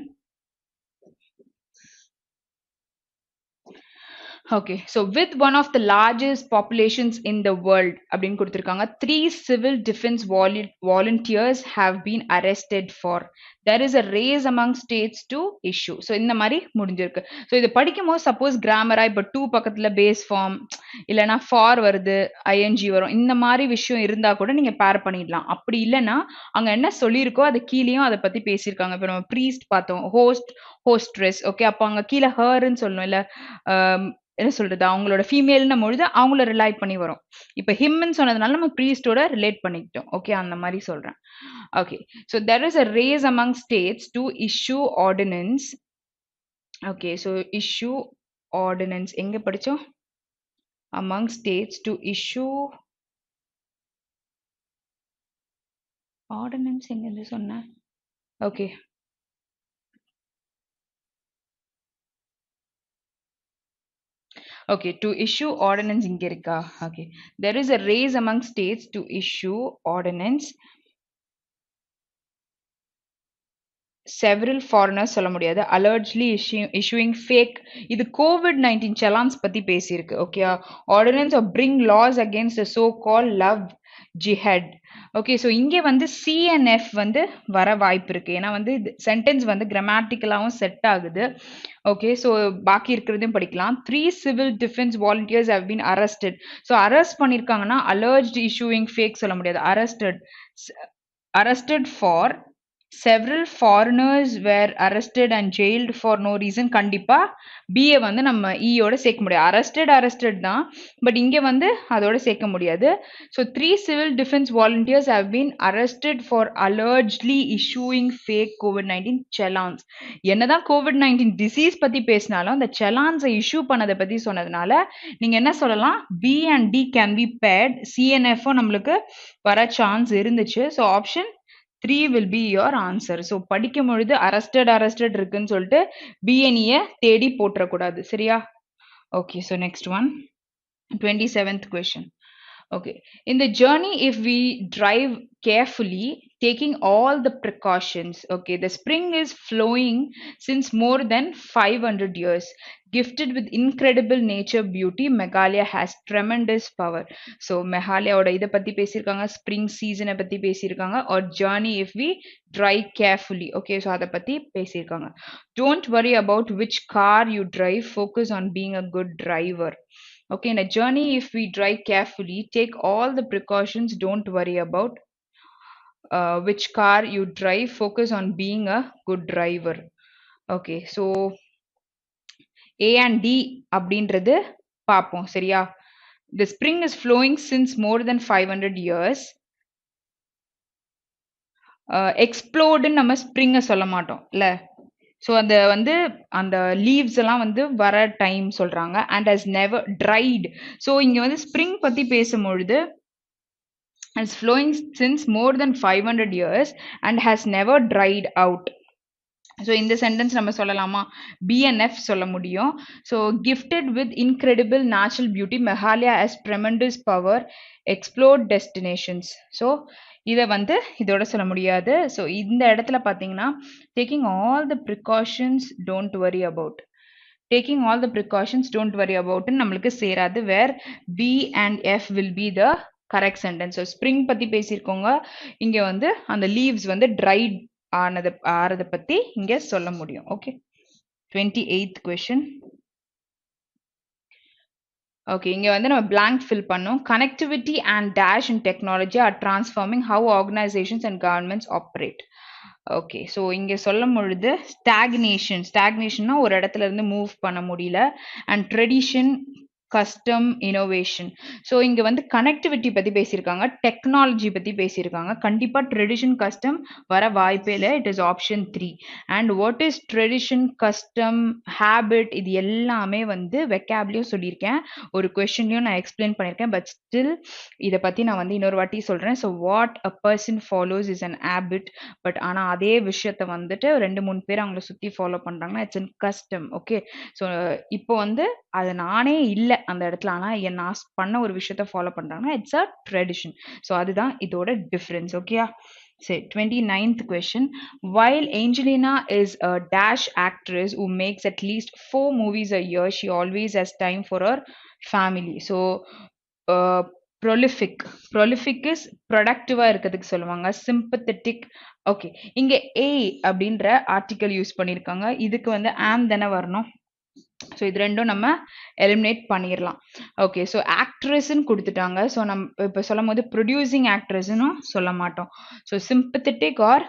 Okay, so with one of the largest populations in the world, அப்படின்னு கொடுத்திருக்காங்க, 3 civil defense volunteers have been arrested for. There is a race among states to issue. So இந்த மாதிரி முடிஞ்சிருக்கு. So இதை படிக்கும் போது suppose கிராமரா இப்போ two பக்கத்துல பேஸ் ஃபார்ம் இல்லைன்னா ஃபார் வருது, ஐஎன்ஜி வரும், இந்த மாதிரி விஷயம் இருந்தா கூட நீங்க பேர் பண்ணிடலாம். அப்படி இல்லைன்னா அங்க என்ன சொல்லியிருக்கோ அது கீழேயும் அதை பத்தி பேசியிருக்காங்க. இப்போ நம்ம ப்ரீஸ்ட் பார்த்தோம், ஹோஸ்ட், ஹோஸ்ட்ரெஸ். ஓகே, அப்போ அங்க கீழே ஹர்ன்னு சொல்லணும், இல்ல என்ன சொல்றது, அவங்களோட ஃபீமேல்னும் பொழுது அவங்கள ரிலை பண்ணி வரும். இப்ப ஹிம்னு சொன்னதுனால நம்ம ப்ரீஸ்டோட ரிலேட் பண்ணிக்கிட்டோம். ஓகே, அந்த மாதிரி சொல்றேன். Okay, so there is a race among states to issue ordinance. Okay, so issue ordinance எங்க படிச்சோம்? Among states to issue ordinance எங்க இருந்து சொன்னேன்? Okay, okay, to issue ordinance இங்க இருக்கா? Okay, there is a race among states to issue ordinance. Several foreigners சொல்ல முடியாது, allegedly issuing fake. இது COVID-19 challans பத்தி பேசியிருக்கு. Okay, ordinance of bring laws against the so called love jihad. Okay, so இங்கே வந்து CNF வந்து வர வாய்ப்பு இருக்கு. ஏன்னா வந்து சென்டென்ஸ் வந்து கிராமட்டிக்கலாகவும் செட் ஆகுது. ஓகே, ஸோ பாக்கி இருக்கிறதையும் படிக்கலாம். 3 civil defense volunteers have been arrested. So arrest பண்ணியிருக்காங்கன்னா alleged issuing fake சொல்ல முடியாது. arrested for several foreigners were arrested and jailed for no reason. கண்டிப்பா பிஏ வந்து நம்ம ஈயோட சேர்க்க முடியாது. arrested தான், பட் இங்க வந்து அதோட சேர்க்க முடியாது. So 3 civil defense volunteers have been arrested for allegedly issuing fake COVID-19 challans. என்னதான் COVID-19 disease பத்தி பேசினாலும் அந்த challans இஷ்யூ பண்ணதை பத்தி சொன்னதுனால நீங்க என்ன சொல்லலாம்? B and D can be paired. CNF நம்மளுக்கு வர சான்ஸ் இருந்துச்சு. So option 3 will be your answer. So படிக்கும் பொழுது arrested இருக்குன்னு சொல்லிட்டு BNE தேடி போட்டுறக்கூடாது, சரியா? Okay, so next one, 27th question. Okay, in the journey, if we drive carefully, taking all the precautions, okay, the spring is flowing since more than 500 years. Gifted with incredible nature beauty, Meghalaya has tremendous power. So Meghalaya oda இத பத்தி பேசியிருக்காங்க, spring season பத்தி பேசியிருக்காங்க, or journey if we drive carefully. Okay, so அத பத்தி பேசியிருக்காங்க. Don't worry about which car you drive, focus on being a good driver. Okay, in a journey, if we drive carefully, take all the precautions, don't worry about which car you drive, focus on being a good driver. Okay, so A and D அப்படின்றது பார்ப்போம், சரியா? The spring is flowing since more than 500 years. Explode நம்ம ஸ்ப்ரிங்க சொல்ல மாட்டோம் இல்ல. So அந்த வந்து அந்த லீவ்ஸ் எல்லாம் வந்து வர டைம் சொல்றாங்க. And has never dried. So இங்க வந்து ஸ்ப்ரிங் பத்தி பேசும்பொழுது has flowing since more than 500 years and has never dried out. So இந்த சென்டென்ஸ் நம்ம சொல்லலாமா? பிஎன்எஃப் சொல்ல முடியும். So gifted with incredible natural beauty, Meghalaya has tremendous power, explored destinations. So இதை வந்து இதோட சொல்ல முடியாது. ஸோ இந்த இடத்துல பார்த்தீங்கன்னா taking all the precautions, don't worry about. taking all the precautions, don't worry about it, நம்மளுக்கு சேராது. Where B and F will be the correct sentence. So spring பத்தி பேசியிருக்கோங்க, இங்க வந்து அந்த leaves வந்து dried ஆறத பத்தி இங்க சொல்ல முடியும். Okay, 28th question. ஓகே, இங்க வந்து நம்ம blank fill பண்ணோம். Connectivity and dash in technology are transforming how organizations and governments operate. Okay, so இங்க சொல்லும் பொழுது ஸ்டாக்னேஷன்னா ஒரு இடத்துல இருந்து மூவ் பண்ண முடியல. And tradition, custom, innovation. So இங்க வந்து கனெக்டிவிட்டி பத்தி பேசியிருக்காங்க, டெக்னாலஜி பத்தி பேசியிருக்காங்க. கண்டிப்பா ட்ரெடிஷன், கஸ்டம் வர வாய்ப்பே இல்லை. It is option 3. And what is tradition, custom, habit, இது எல்லாமே வந்து வெக்காப்லயும் சொல்லியிருக்கேன், ஒரு கொஸ்டின்லயும் நான் எக்ஸ்பிளைன் பண்ணியிருக்கேன். பட் ஸ்டில் இதை பத்தி நான் வந்து இன்னொரு வாட்டி சொல்றேன். So what a person follows is an habit. But ஆனா அதே விஷயத்த வந்துட்டு 2-3 பேர் அவங்கள சுத்தி ஃபாலோ பண்றாங்கன்னா it's an custom. Okay, so இப்போ வந்து அது நானே இல்லை அந்த இடத்துல, ஆனா நான் பண்ண ஒரு விஷயத்த ஃபாலோ பண்றாங்கன்னா இட்ஸ் அ ட்ரெடிஷன். ஸோ அதுதான் இதோட டிஃபரன்ஸ். ஓகேயா? சரி, 29th question. While Angelina is a dash actress who makes at least 4 movies a year, she always has time for her family. So prolific. Prolific is productive இருக்கிறதுக்கு சொல்லுவாங்க. sympathetic. Okay, இங்க A அப்படின்ற article use பண்ணியிருக்காங்க. இதுக்கு வந்து am தானே வரணும். So இது ரெண்டும் நம்ம எலிமினேட் பண்ணிடலாம். ஓகே, ஸோ ஆக்ட்ரஸ்ன்னு கொடுத்துட்டாங்க. ஸோ நம்ம இப்போ சொல்லும் போது ப்ரொடியூசிங் ஆக்ட்ரஸ்ன்னு சொல்ல மாட்டோம். So sympathetic or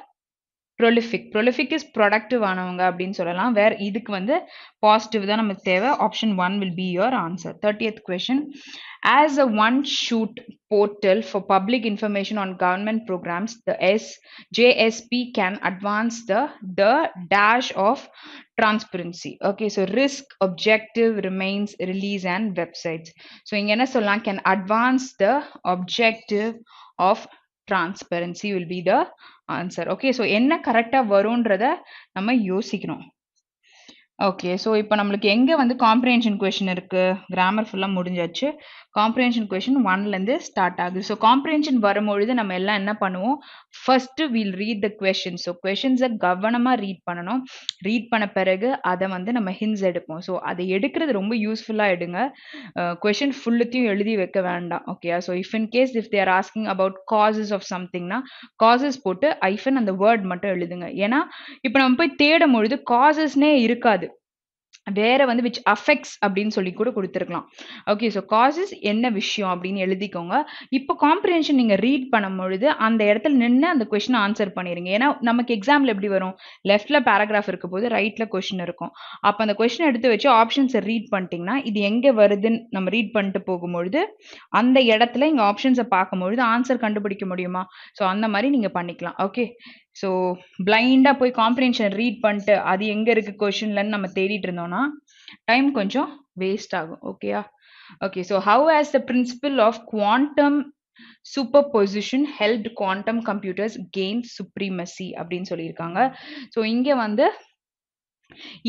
prolific is productive ஆனவங்க அப்படின்னு சொல்லலாம். வேற இதுக்கு வந்து பாசிட்டிவ் தான் நமக்கு தேவை. Option 1 will be your answer. 30th question. As a one-shoot portal for public information on government programs, the JSP can advance the dash of transparency. Okay, so risk, objective, remains, release and websites. So இங்க என்ன சொல்லலாம், can advance the objective of transparency will be the answer. Okay, so என்ன கரெக்டா வரும்ன்றத நம்ம யோசிக்கணும். Okay, so இப்போ நம்மளுக்கு எங்கே வந்து காம்ப்ரிஹென்ஷன் கொஷின் இருக்குது, கிராமர் ஃபுல்லாக முடிஞ்சாச்சு. காம்ப்ரிஹென்ஷன் கொஷின் 1லேருந்து ஸ்டார்ட் ஆகுது. ஸோ காம்ப்ரிஹென்ஷன் வரும்பொழுது நம்ம எல்லாம் என்ன பண்ணுவோம், first will read the question. So கொஷின்ஸை கவனமாக ரீட் பண்ணணும். ரீட் பண்ண பிறகு அதை வந்து நம்ம ஹின்ஸ் எடுப்போம். ஸோ அதை எடுக்கிறது ரொம்ப யூஸ்ஃபுல்லாக எடுங்க. கொஷின் ஃபுல்லுத்தையும் எழுதி வைக்க வேண்டாம். Okay, so if in case if they're asking about causes of சம்திங்னா காசஸ் போட்டு ஐஃபன் அந்த வேர்ட் மட்டும் எழுதுங்க. ஏன்னா இப்போ நம்ம போய் தேடும் பொழுது காசஸ்னே இருக்காது, வேற வந்து விச் அஃபெக்ட்ஸ் அப்படின்னு சொல்லி கூட கொடுத்துருக்கலாம். ஓகே, ஸோ காசஸ் என்ன விஷயம் அப்படின்னு எழுதிக்கோங்க. இப்போ காம்ப்ரிஹென்ஷன் நீங்க ரீட் பண்ணும் பொழுது அந்த இடத்துல நின்று அந்த கொஸ்டின் ஆன்சர் பண்ணிடுங்க. ஏன்னா நமக்கு எக்ஸாம்ல எப்படி வரும், லெஃப்ட்ல பேராகிராஃப் இருக்க போது ரைட்ல கொஸ்டின் இருக்கும். அப்போ அந்த கொஸ்டின் எடுத்து வச்சு ஆப்ஷன்ஸை ரீட் பண்ணிட்டீங்கன்னா இது எங்க வருதுன்னு நம்ம ரீட் பண்ணிட்டு போகும்பொழுது அந்த இடத்துல இங்க ஆப்ஷன்ஸை பார்க்கும்பொழுது ஆன்சர் கண்டுபிடிக்க முடியுமா. ஸோ அந்த மாதிரி நீங்க பண்ணிக்கலாம். ஓகே, ஸோ பிளைண்டா போய் காம்ப்ரிஹென்ஷன் ரீட் பண்ணிட்டு அது எங்க இருக்கு கொஸ்டின்லன்னு நம்ம தேடிட்டு இருந்தோம்னா டைம் கொஞ்சம் வேஸ்ட் ஆகும். ஓகேயா? Okay, so how has the principle of quantum superposition helped quantum computers gain supremacy அப்படின்னு சொல்லியிருக்காங்க. ஸோ இங்க வந்து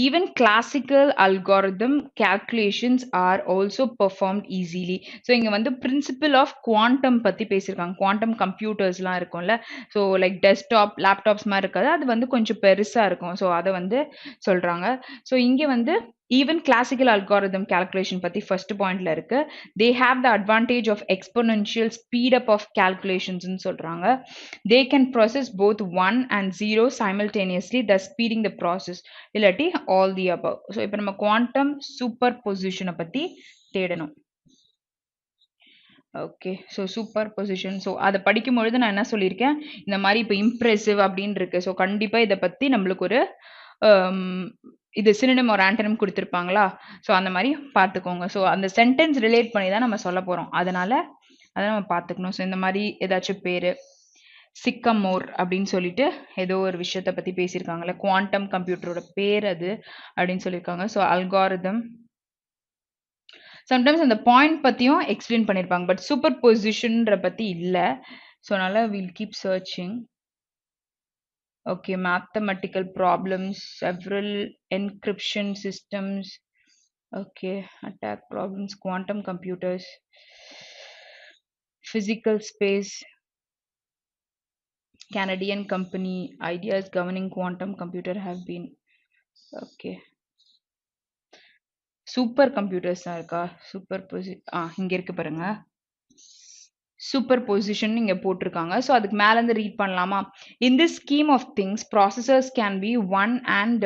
even classical algorithm calculations are also performed easily. So இங்க வந்து பிரின்சிபல் ஆஃப் குவாண்டம் பத்தி பேசியிருக்காங்க. குவாண்டம் கம்ப்யூட்டர்ஸ்லாம் இருக்கும்ல, ஸோ லைக் டெஸ்க்டாப் லேப்டாப்ஸ் மாதிரி இருக்காது, அது வந்து கொஞ்சம் பெருசா இருக்கும். ஸோ அதை வந்து சொல்றாங்க. ஸோ இங்க வந்து ஈவன் கிளாசிக்கல் அல்காரிதம் கேல்குலேஷன் பத்தி ஃபர்ஸ்ட் பாயிண்ட்ல இருக்கு. They have the advantage of exponential speed up of கேல்குலேஷன்ஸ்னு சொல்றாங்க. They can process both 1 and 0 simultaneously, thus speeding the process. இல்லாட்டி ஆல் தி above. ஸோ இப்போ நம்ம குவாண்டம் சூப்பர் பொசிஷனை பத்தி தேடணும். Okay, so superposition. So அதை படிக்கும்பொழுது நான் என்ன சொல்லியிருக்கேன், இந்த மாதிரி இப்போ இம்ப்ரெசிவ் அப்படின்னு இருக்கு. ஸோ கண்டிப்பாக இதை பற்றி நம்மளுக்கு ஒரு இது சினோனிம் ஒரு ஆண்டனிம் கொடுத்துருப்பாங்களா, ஸோ அந்த மாதிரி பார்த்துக்கோங்க. ஸோ அந்த சென்டென்ஸ் ரிலேட் பண்ணி தான் நம்ம சொல்ல போகிறோம், அதனால அதை நம்ம பார்த்துக்கணும். ஸோ இந்த மாதிரி ஏதாச்சும் பேர் சிக்கமோர் அப்படின்னு சொல்லிட்டு ஏதோ ஒரு விஷயத்தை பற்றி பேசியிருக்காங்கல்ல, குவாண்டம் கம்ப்யூட்டரோட பேர் அது அப்படின்னு சொல்லியிருக்காங்க. ஸோ அல்காரிதம் சம்டைம்ஸ் அந்த பாயிண்ட் பற்றியும் எக்ஸ்பிளைன் பண்ணியிருப்பாங்க, பட் சூப்பர் பொசிஷன்ற பற்றி இல்லை. ஸோ அதனால் will keep searching. Okay, mathematical problems, several encryption systems. Okay, attack problems, quantum computers, physical space, Canadian company, ideas governing quantum computer have been. Okay. Super computers தான் இருக்கா? இங்க இருக்கு பாருங்க. Super position இங்க போட்டிருக்காங்க. ஸோ அதுக்கு மேல இருந்து ரீட் பண்ணலாமா? In this scheme of things, processors can be 1 and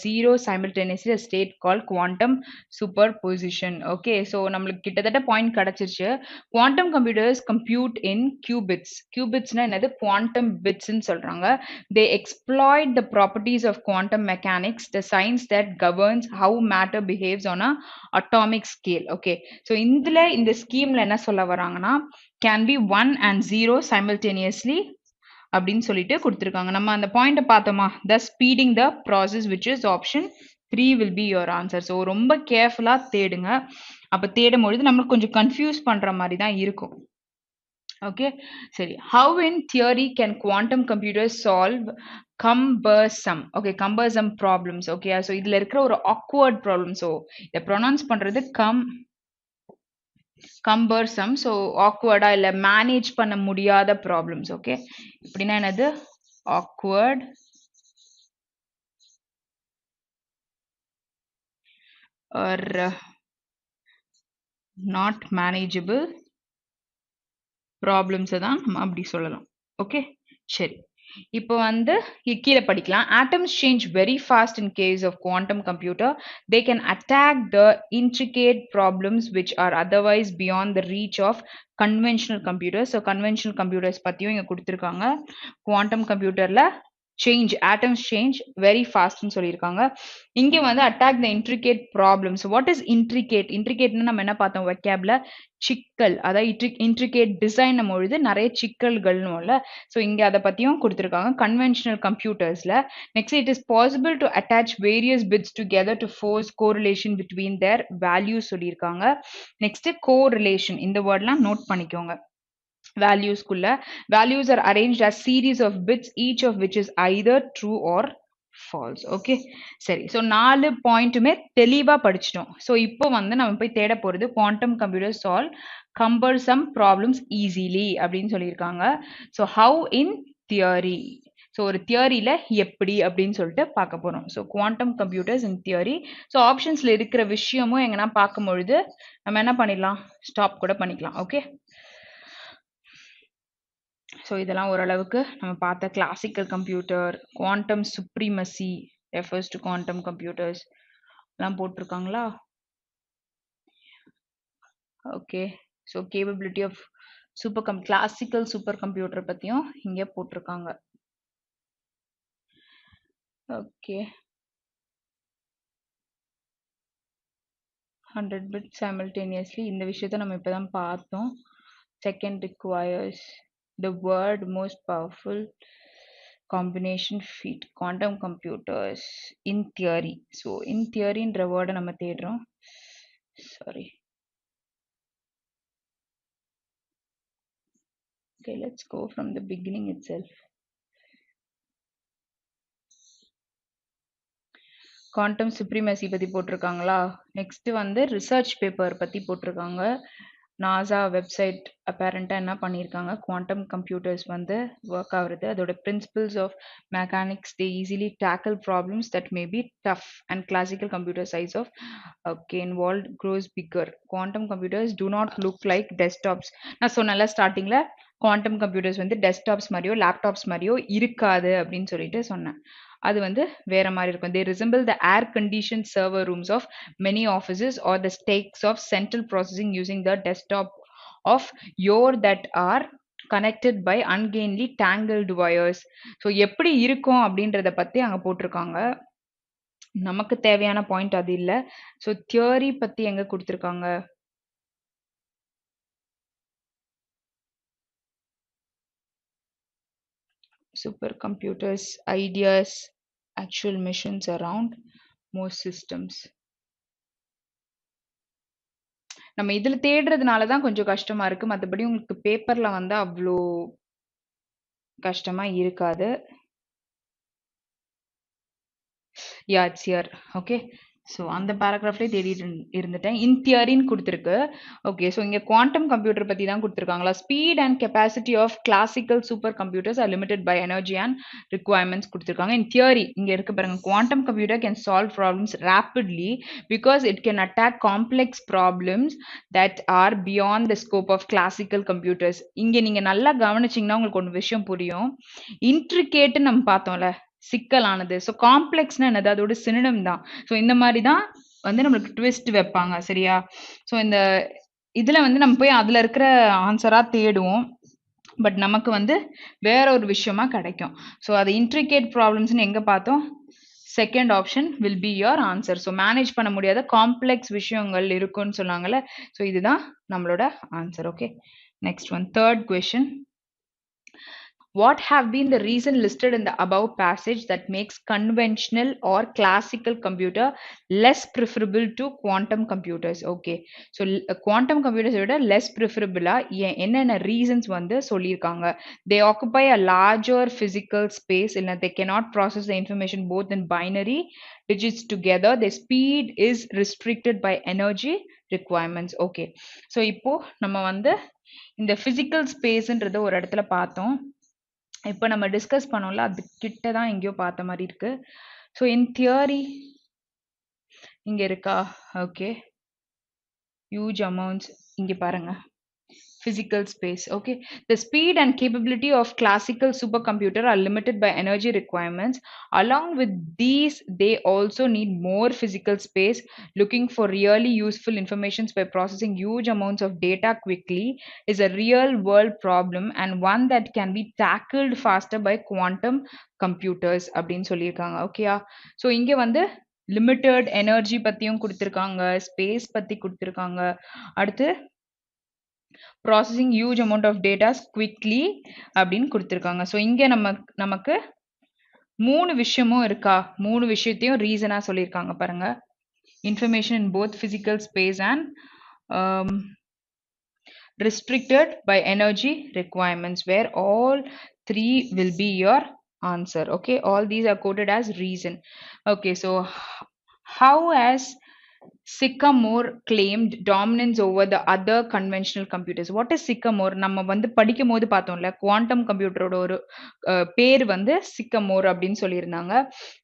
0 simultaneously, a state called quantum superposition. Okay, so நம்மளுக்கு கிட்டத்தட்ட பாயிண்ட் கிடைச்சிருச்சு. Quantum computers compute in qubits. Qubitsனா என்னது? Quantum bitsன்னு சொல்றாங்க. They exploit the properties of quantum mechanics, the science that governs how matter behaves on a atomic scale. Okay, so இந்த ஸ்கீம்ல என்ன சொல்ல வராங்கன்னா, can be 1 and 0 simultaneously அப்படின்னு சொல்லிட்டு கொடுத்துருக்காங்க. நம்ம அந்த பாயிண்ட பார்த்தோமா? thus speeding the process, which is option 3 will be your answer. So ரொம்ப கேர்ஃபுல்லா தேடுங்க. அப்ப தேடும் பொழுது நம்மளுக்கு கொஞ்சம் கன்ஃபியூஸ் பண்ற மாதிரி தான் இருக்கும். ஓகே, சரி. how in theory can quantum computers solve cumbersome, okay, cumbersome problems? okay, so இதுல இருக்கிற ஒரு awkward problem. ஸோ இதை ப்ரொனவுன்ஸ் பண்றது cumbersome, so awkward இல்ல மேனேஜ் பண்ண முடியாத ப்ராப்ளம்ஸ். ஓகே, இப்படின்னா என்னது? awkward or not manageable problems தான் நம்ம அப்படி சொல்லலாம். ஓகே, சரி. இப்போ வந்து கீழே படிக்கலாம். atoms change very fast in case of quantum computer. They can attack the intricate problems which are otherwise beyond the reach of conventional computers. So conventional computers பத்தியும் இங்க கொடுத்திருக்காங்க. quantum computerல atoms change very fast ன்னு சொல்லியிருக்காங்க. இங்க வந்து attack the intricate problems. What is intricate? intricateன்னு நம்ம என்ன பார்த்தோம் vocabல? சிக்கல். அதாவது intricate design பொழுது நிறைய சிக்கல்கள்னும்ல. ஸோ இங்க அதை பத்தியும் கொடுத்திருக்காங்க கன்வென்ஷனல் கம்ப்யூட்டர்ஸ்ல. Next, it is possible to attach various bits together to force correlation between their values சொல்லியிருக்காங்க. நெக்ஸ்ட், correlation இந்த வேர்ட்லாம் நோட் பண்ணிக்கோங்க. values குள்ள values are arranged as series of bits, each of which is either true or false. Okay, சரி. So 4 பாயிண்ட்டுமே தெளிவா படிச்சிட்டோம். So இப்போ வந்து நம்ம போய் தேட போறது quantum computers solve cumbersome problems easily அப்படின்னு சொல்லியிருக்காங்க. So how in theory, so ஒரு தியரியில எப்படி அப்படின்னு சொல்லிட்டு பார்க்க போறோம். So quantum computers in theory. So ஆப்ஷன்ஸ்ல இருக்கிற விஷயமும் எங்கன்னா பார்க்கும் பொழுது நம்ம என்ன பண்ணிடலாம்? ஸ்டாப் கூட பண்ணிக்கலாம். ஓகே, ஸோ இதெல்லாம் ஓரளவுக்கு நம்ம பார்த்த classical computer, quantum supremacy refers to quantum computers எல்லாம் போட்டிருக்காங்களா? Okay, so capability of classical supercomputer பற்றியும் இங்கே போட்டிருக்காங்க. ஓகே, 100 bits simultaneously இந்த விஷயத்த நம்ம இப்போ தான் பார்த்தோம். Second requires the word most powerful combination feat quantum computers in theory. So in theory ன்ற வேர்டை நம்ம தேடுறோம். Sorry. Okay, let's go from the beginning itself. Quantum supremacy பற்றி போட்டிருக்காங்களா? நெக்ஸ்ட் வந்து ரிசர்ச் பேப்பர் பற்றி போட்டிருக்காங்க. நாசா வெப்சைட் அப்பேரண்டாக என்ன பண்ணியிருக்காங்க? குவாண்டம் கம்ப்யூட்டர்ஸ் வந்து ஒர்க் ஆகுறது, அதோட principles of mechanics, they easily tackle problems that may be tough and classical computer size of okay involve grows bigger. Quantum computers do not look like desktops. நான் சொன்னல ஸ்டார்டிங்கில் quantum computers வந்து desktops மாதிரியோ laptops மாதிரியோ இருக்காது அப்படின்னு சொல்லிட்டு சொன்னேன். அது வந்து வேற மாதிரி இருக்கும். They resemble the air conditioned server rooms of many offices or the stakes of central processing using the desktop of your that are connected by ungainly tangled wires. So எப்படி இருக்கும் அப்படின்றத பத்தி அங்க போட்டிருக்காங்க. நமக்கு தேவையான பாயிண்ட் அது இல்லை. ஸோ தியரி பத்தி எங்க கொடுத்துருக்காங்க? supercomputers ideas actual missions around most systems. நம்ம இதுல தேடுறதுனால தான் கொஞ்சம் கஷ்டமா இருக்கு. மற்றபடி உங்களுக்கு பேப்பர்ல வந்து அவ்வளோ கஷ்டமா இருக்காது. Yeah, it's here. Okay, so அந்த பேராகிராஃப்லேயே தேடிட்டு இருந்துட்டேன். இன் தியரின்னு கொடுத்துருக்கு. ஓகே, ஸோ இங்கே குவாண்டம் கம்ப்யூட்டர் பற்றி தான் கொடுத்துருக்காங்களா. Speed and capacity of classical super computers are limited by energy and requirements கொடுத்துருக்காங்க. இன் தியரி இங்கே இருக்கு பாருங்க, quantum computer can solve problems rapidly because it can attack complex problems that are beyond the scope of classical computers. இங்கே நீங்கள் நல்லா கவனிச்சிங்கன்னா உங்களுக்கு ஒரு விஷயம் புரியும். இன்ட்ரிகேட்டு நம்ம பார்த்தோம்ல, சிக்கலானது. ஸோ காம்ப்ளெக்ஸ்னா என்னது, அதோட சினிடம் தான். ஸோ இந்த மாதிரி தான் வந்து நம்மளுக்கு ட்விஸ்ட் வைப்பாங்க, சரியா. ஸோ இந்த இதில் வந்து நம்ம போய் அதில் இருக்கிற ஆன்சராக தேடுவோம், பட் நமக்கு வந்து வேற ஒரு விஷயமா கிடைக்கும். ஸோ அது இன்ட்ரிகேட் ப்ராப்ளம்ஸ்னு எங்கே பார்த்தோம், second option will be your answer. So manage பண்ண முடியாத காம்ப்ளெக்ஸ் விஷயங்கள் இருக்குன்னு சொன்னாங்கல்ல, ஸோ இதுதான் நம்மளோட answer. Okay, next one, third question. What have been the reason listed in the above passage that makes conventional or classical computer less preferable to quantum computers? Okay, so quantum computers விட less preferable என்னென்ன reasons வந்து சொல்லியிருக்காங்க. They occupy a larger physical space, இல்ல they cannot process the information both in binary digits together. The speed is restricted by energy requirements. Okay, so இப்போ நம்ம வந்து இந்த physical spaceன்றத ஒரு இடத்துல பார்த்தோம். இப்போ நம்ம டிஸ்கஸ் பண்ணோம்ல, அது கிட்ட தான் எங்கேயோ பார்த்த மாதிரி இருக்கு. ஸோ இன் தியரி இங்க இருக்கா, ஓகே, ஹியூஜ் அமௌண்ட்ஸ் இங்க பாருங்க, physical space. Okay, the speed and capability of classical supercomputer are limited by energy requirements. Along with these, they also need more physical space. Looking for really useful informations by processing huge amounts of data quickly is a real world problem and one that can be tackled faster by quantum computers அப்படின்னு சொல்லியிருக்காங்க. ஓகேயா, so இங்கே வந்து limited energy பற்றியும் கொடுத்துருக்காங்க, space பற்றி கொடுத்துருக்காங்க, அடுத்து processing huge amount of datas quickly அப்படின்னு கொடுத்துருக்காங்க. ஸோ இங்கே நமக்கு மூணு விஷயமும் இருக்கா, மூணு விஷயத்தையும் ரீசனாக சொல்லியிருக்காங்க பாருங்க. Information in both physical space and restricted by energy requirements, where all three will be your answer. Okay, all these are quoted as reason. Okay, so how has Sycamore claimed dominance over the other conventional computers? What is Sycamore? நம்ம வந்து படிக்கும் போது பார்த்தோம்ல, quantum கம்ப்யூட்டரோட ஒரு பேர் வந்து Sycamore அப்படின்னு சொல்லியிருந்தாங்க.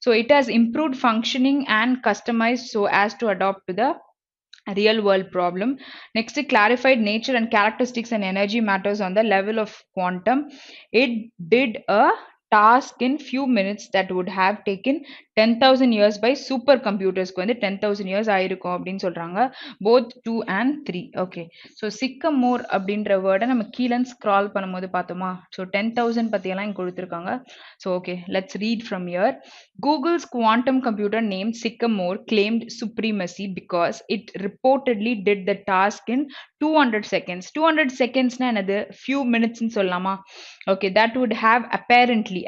So it has improved functioning and customized so as to adopt to the real world problem. Next, clarified nature and characteristics and energy matters on the level of quantum. It did a task in few minutes that would have taken 10,000 years by supercomputers க்கு வந்து 10,000 years ஆயிருக்கும் அப்படின்னு சொல்றாங்க, both 2 and 3. Okay, so சிக்கமோர் அப்படின்ற வேர்டை நம்ம கீழே scroll பண்ணும்போது பார்த்தோமா, ஸோ 10,000 பற்றியெல்லாம் இங்கே கொடுத்துருக்காங்க. So okay, let's read from year. Google's quantum computer named Sycamore claimed supremacy because it reportedly did the task in 200 seconds. 200 seconds na another few minutes in சொல்லலாமா. Okay, that would have apparently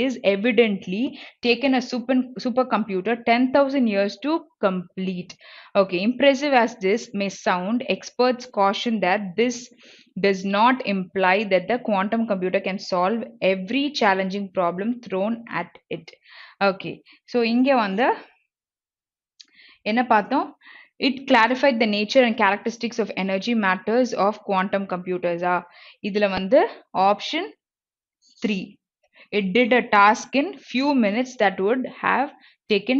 is evidently taken a supercomputer 10,000 years to complete. Okay, impressive as this may sound, experts caution that this does not imply that the quantum computer can solve every challenging problem thrown at it. Okay, so இங்க வந்து என்ன பார்த்தோம், it clarified the nature and characteristics of energy matters of quantum computers. இதுல வந்து option 3, it did a task in few minutes that would have taken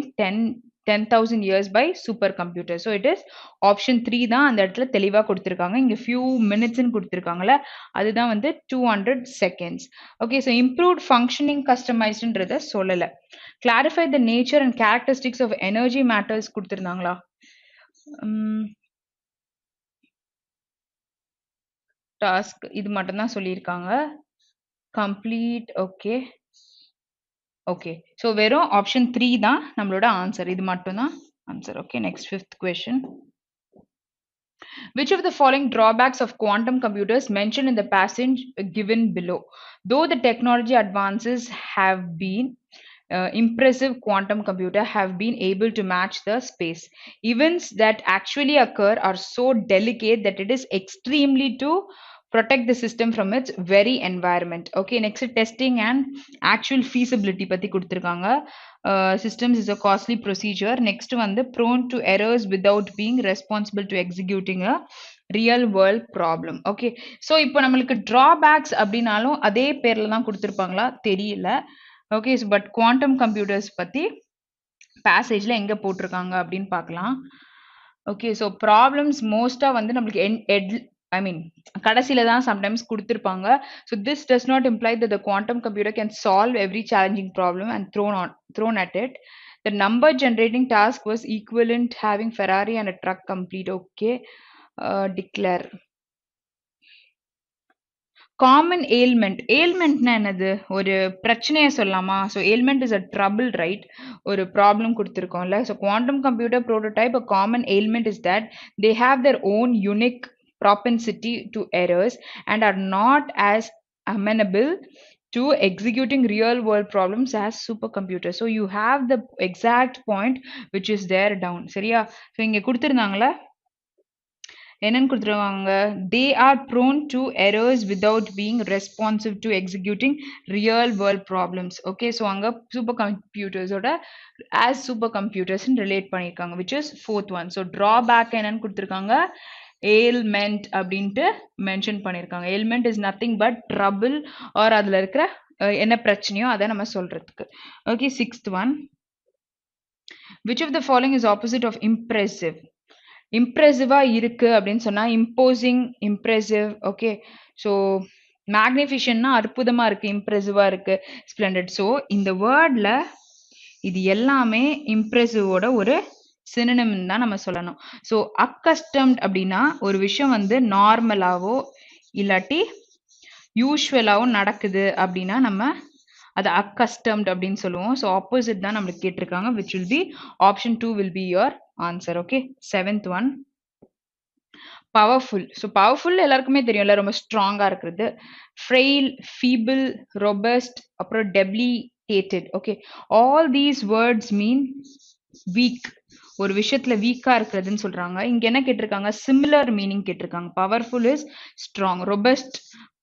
10,000 years by supercomputer. So it is option 3 தான் அந்த இடத்துல தெளிவா கொடுத்திருக்காங்க. இங்க few minutes ன்னு கொடுத்திருக்காங்கல, அதுதான் வந்து 200 seconds. Okay, so improved functioning customizedன்றத சொல்லல. Clarify the nature and characteristics of energy matters கொடுத்திருந்தாங்களா, task இது மட்டும் தான் சொல்லியிருக்காங்க. complete. Okay, okay, so வெறும் option 3 தான் நம்மளோட ஆன்சர், இது மட்டும் தான் answer. Okay, next fifth question. Which of the following drawbacks of quantum computers mentioned in the passage given below? Though the technology advances have been impressive, quantum computer have been able to match the space. Events that actually occur are so delicate that it is extremely to protect the system from its very environment. Okay, next testing and actual feasibility பத்தி கொடுத்திருக்காங்க. Systems is a costly procedure. Next வந்து prone to errors without being responsible to executing a real world problem. Okay, so இப்போ நம்மளுக்கு drawbacks அப்படின்னாலும் அதே பேர்ல தான் கொடுத்திருப்பாங்களா தெரியல. Okay, so but quantum computers பத்தி பேசேஜ்ல எங்க போட்டிருக்காங்க அப்படின்னு பார்க்கலாம். ஓகே, ஸோ ப்ராப்ளம்ஸ் மோஸ்டா வந்து நம்மளுக்கு ஐ மீன் கடைசியில தான் சம்டைம்ஸ் கொடுத்திருப்பாங்க. So this does not imply that the quantum computer can solve every challenging problem and thrown at it. The number generating task was equivalent having Ferrari and a truck complete. Okay, declare common ஏல்மெண்ட்னா என்னது? ஒரு பிரச்சனையை சொல்லலாமா? So element is a trouble, right? ஒரு problem கொடுத்துருக்கோம்ல. So quantum computer prototype, a common element is that they have their own unique propensity to errors and are not as amenable to executing real world problems as supercomputers. So you have the exact point which is there down. சரியா? So இங்க கொடுத்துருந்தாங்களே என்னன்னு கொடுத்துருவாங்க, they are prone to errors without being responsive to executing real world problems. Okay, so அங்க super கம்ப்யூட்டர்ஸோட as supercomputers relate பண்ணியிருக்காங்க, which is fourth one. So drawback என்னன்னு கொடுத்துருக்காங்க, ailment அப்படின்ட்டு mention பண்ணியிருக்காங்க. ailment is nothing but trouble or அதுல இருக்கிற என்ன பிரச்சனையோ அதை நம்ம சொல்றதுக்கு. Okay, sixth one, which of the following is opposite of impressive? இம்ப்ரெசிவா இருக்கு அப்படின்னு சொன்னா இம்போசிங், இம்ப்ரெசிவ். ஓகே, ஸோ மேக்னிஃபிஷன்னா அற்புதமா இருக்கு, இம்ப்ரெசிவா இருக்கு, ஸ்ப்ளெண்டட். ஸோ இந்த வேர்ட்ல இது எல்லாமே இம்ப்ரெசிவோட ஒரு சினோனிம் தான் நம்ம சொல்லணும். ஸோ அக்கஸ்டம்ட் அப்படின்னா ஒரு விஷயம் வந்து நார்மலாவோ இல்லாட்டி யூஸ்வலாவோ நடக்குது அப்படின்னா நம்ம அது அக்கஸ்டம்ட் அப்படின்னு சொல்லுவோம். ஸோ ஆப்போசிட் தான் நம்மளுக்கு கேட்டிருக்காங்க, which will be option 2 will be your answer. Okay, seventh one, powerful. So powerful எல்லாருக்குமே தெரியும்ல, ரொம்ப ஸ்ட்ராங்கா இருக்கிறது. ஃப்ரெயில், ஃபீபிள், ரொபஸ்ட், அப்புறம் debilitated. Okay, all these words mean weak. ஒரு விஷயத்துல வீக்கா இருக்கிறதுன்னு சொல்றாங்க. இங்க என்ன கேட்டிருக்காங்க, சிமிலர் மீனிங் கேட்டிருக்காங்க. பவர்ஃபுல் இஸ் ஸ்ட்ராங், ரொபஸ்ட்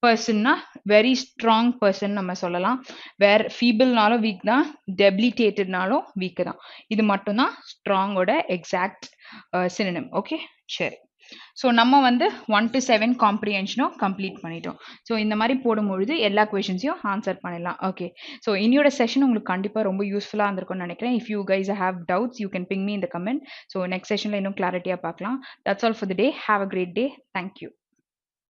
பர்சன்னா வெரி ஸ்ட்ராங் பர்சன் நம்ம சொல்லலாம். வேற ஃபீபிள்னாலும் வீக் தான், டெபிலிட்டேட்டட்னாலும் வீக் தான். இது மட்டும் தான் ஸ்ட்ராங்கோட எக்ஸாக்ட் சினோனிம். ஓகே, சரி. ஸோ நம்ம வந்து 1 to 7 காம்ப்ரிஹென்ஷனும் கம்ப்ளீட் பண்ணிட்டோம். ஸோ இந்த மாதிரி போடும்பொழுது எல்லா கொஷின்ஸையும் ஆன்சர் பண்ணிடலாம். ஓகே, ஸோ இன்னையோட செஷன் உங்களுக்கு கண்டிப்பாக ரொம்ப யூஸ்ஃபுல்லாக இருந்திருக்கும்னு நினைக்கிறேன். If you guys have doubts you can ping me இந்த கமெண்ட். ஸோ நெக்ஸ்ட் செஷனில் இன்னும் கிளாரிட்டியாக பார்க்கலாம். That's all for the day. Have a great day. Thank you.